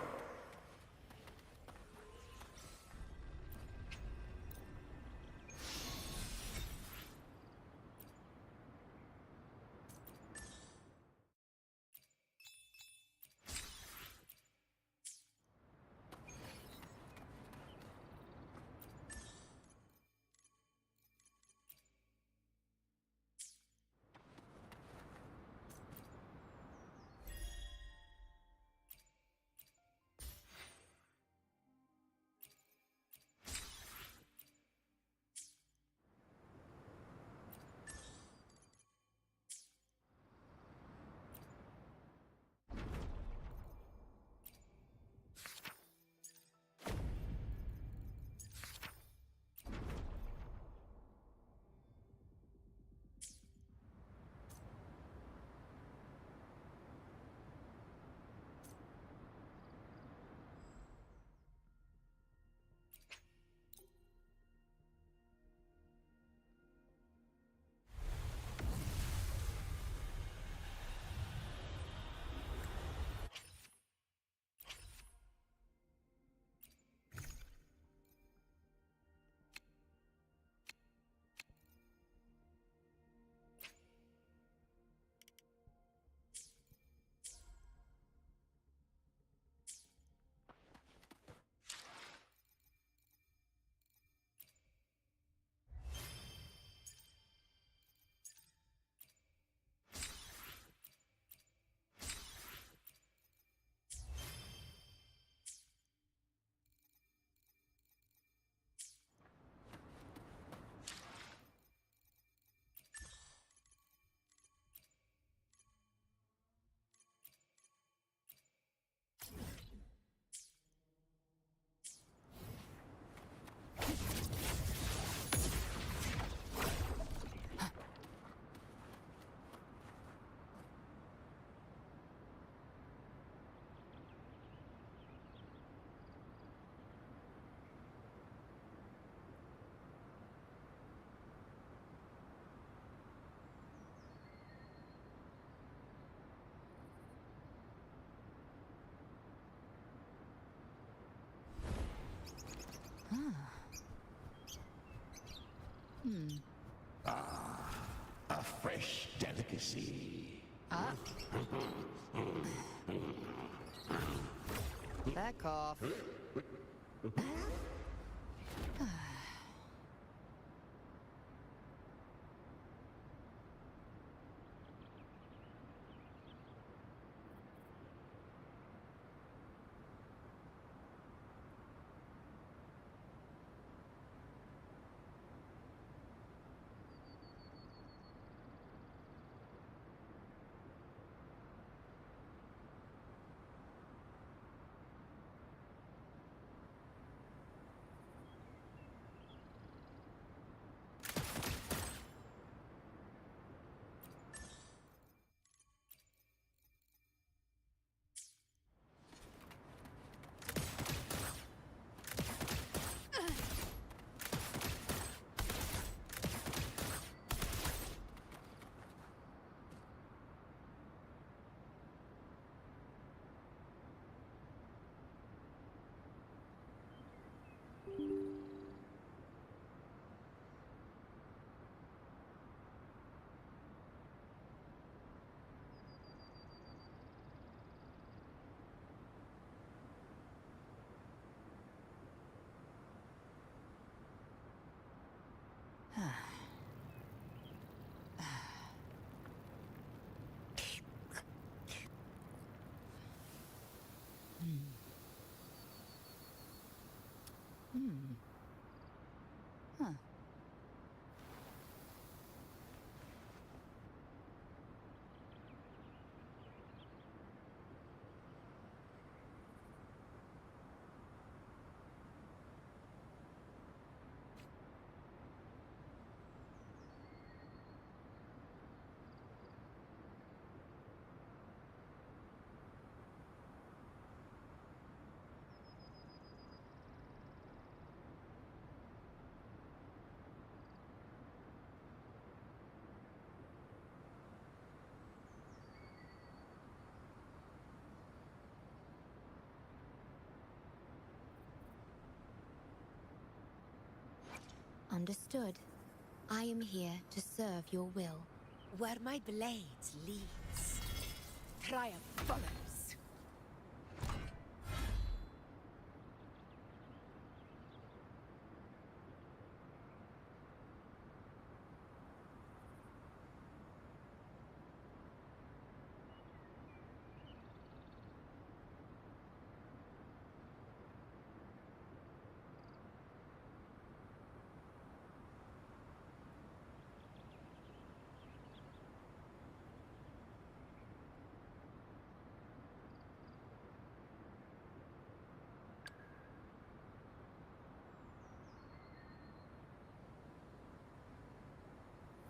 S9: A fresh delicacy.
S17: Back off. Huh.
S3: Understood. I am here to serve your will. Where my blades leads, triumph follows.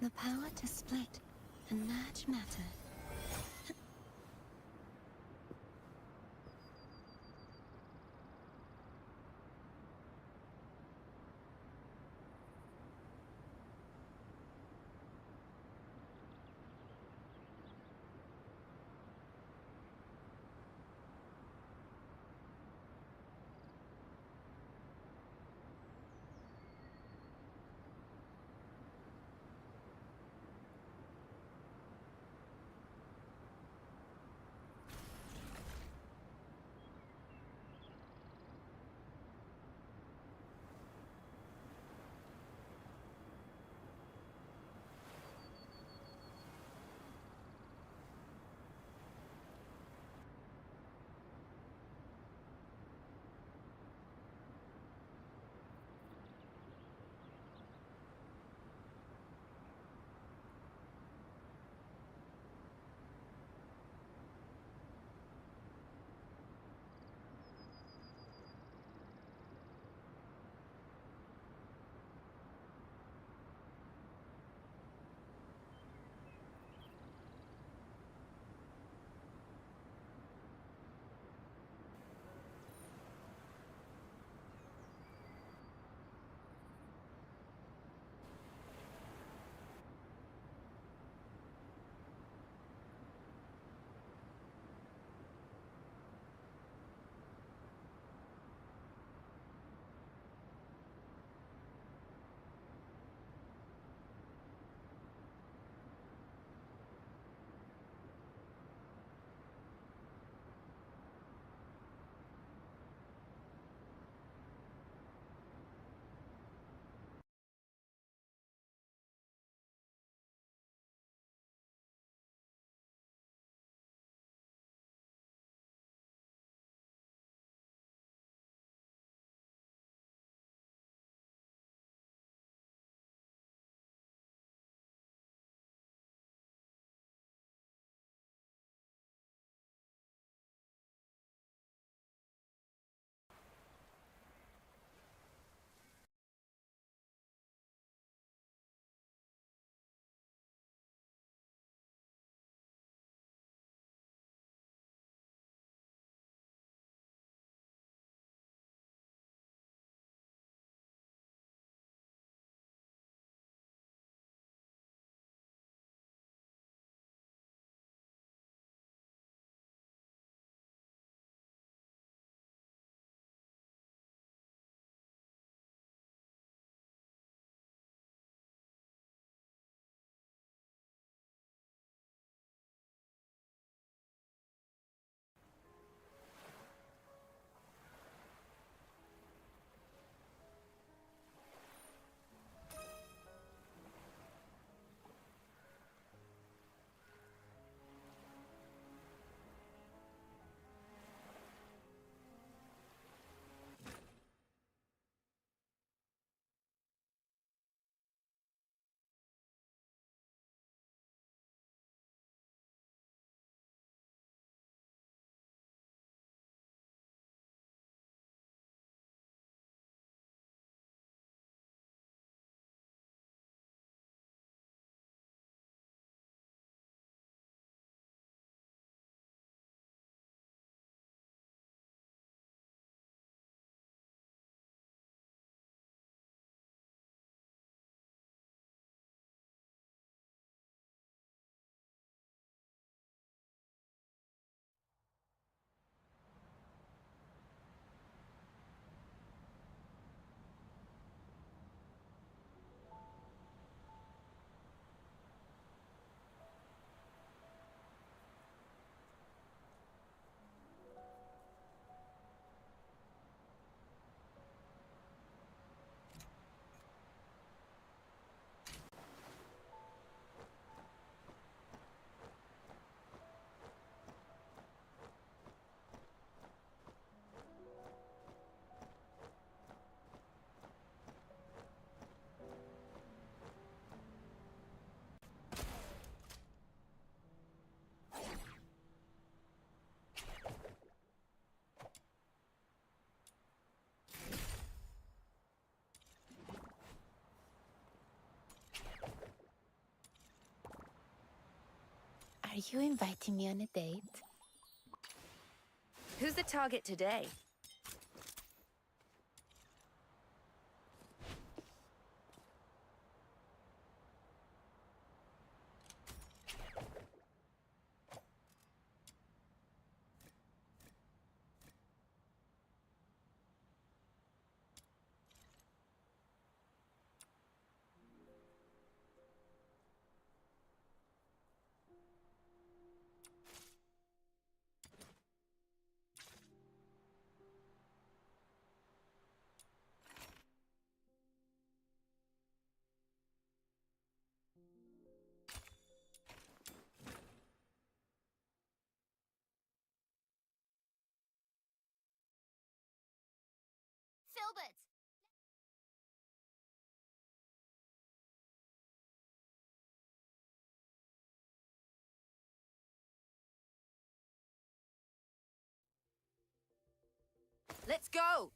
S3: The power to split and merge matter.
S2: Are you inviting me on a date? Who's the target today?
S1: Filbert!
S2: Let's go!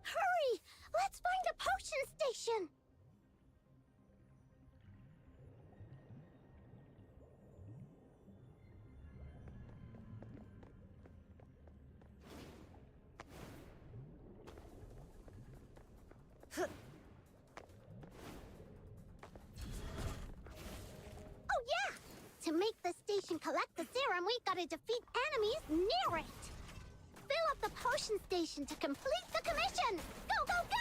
S1: Hurry! Let's find a potion station! Oh yeah! To make the station collect the serum, we gotta defeat enemies near it! Fill up the potion station to complete the commission! Go, go, go!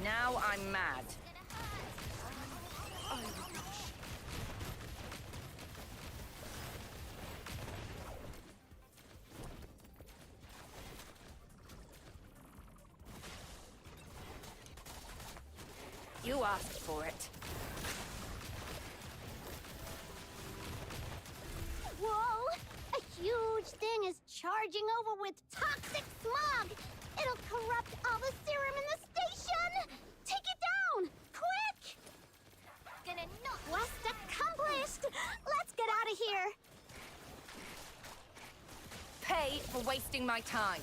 S2: Now I'm mad. You asked for it.
S1: Whoa! A huge thing is charging over with toxic smog! It'll corrupt all the serum in the station! Take it down! Quick! Gonna knock. Quest accomplished! Let's get out of here!
S2: Pay for wasting my time.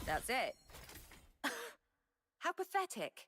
S2: That's it. How pathetic.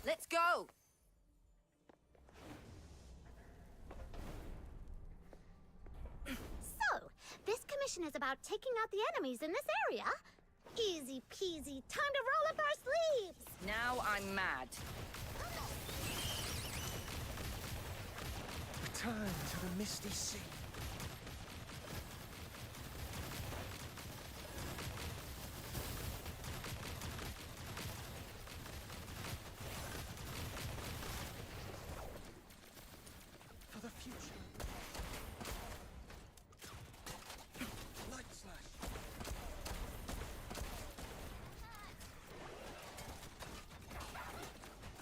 S2: Let's go!
S1: So, this commission is about taking out the enemies in this area? Easy peasy, time to roll up our sleeves!
S2: Now I'm mad.
S16: Return to the misty sea. For the future. Light slash.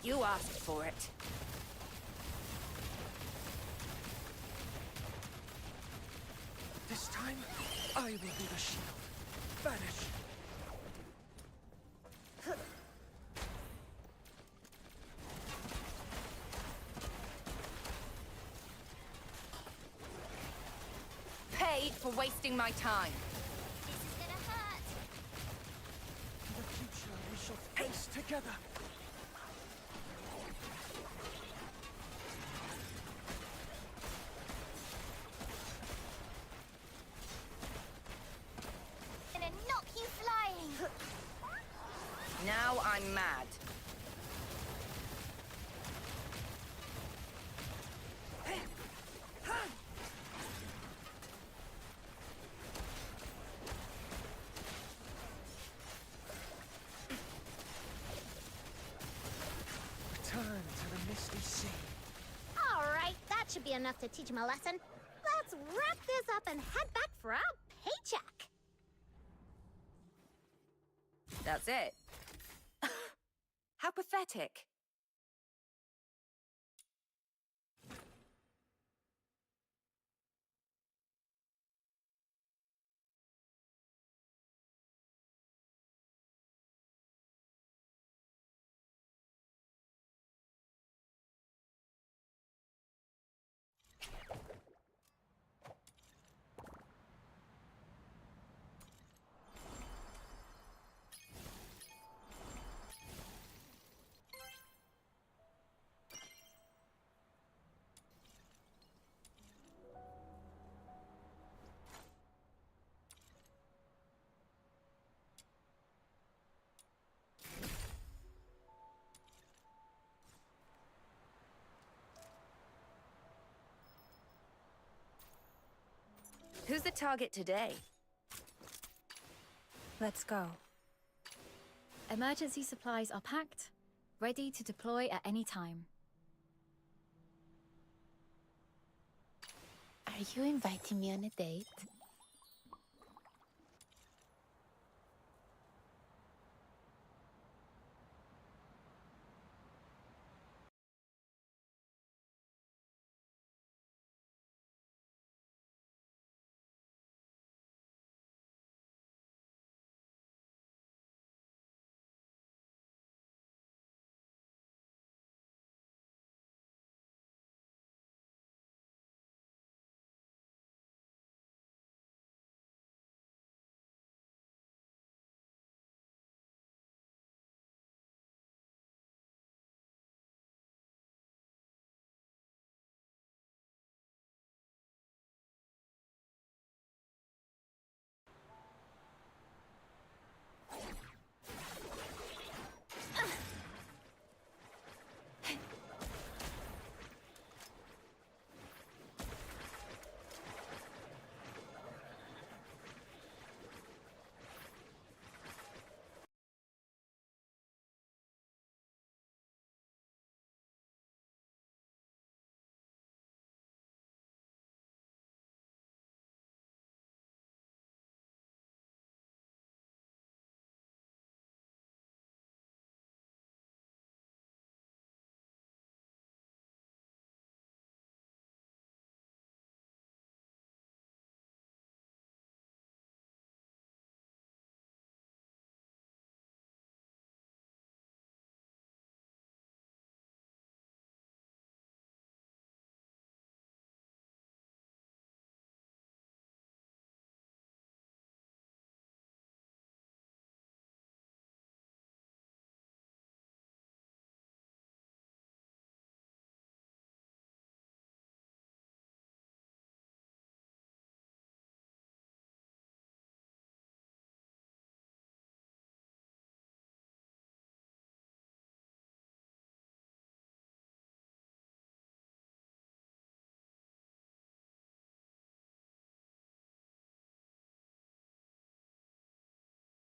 S2: You asked for it.
S16: This time, I will be the shield. Vanish.
S2: Pay for wasting my time.
S1: This is gonna hurt.
S16: For the future, we shall face together.
S1: Gonna knock you flying!
S2: Now I'm mad.
S16: Return to the misty sea.
S1: Alright, that should be enough to teach him a lesson. Let's wrap this up and head back for our paycheck.
S2: That's it. How pathetic. Who's the target today?
S11: Let's go. Emergency supplies are packed, ready to deploy at any time.
S18: Are you inviting me on a date?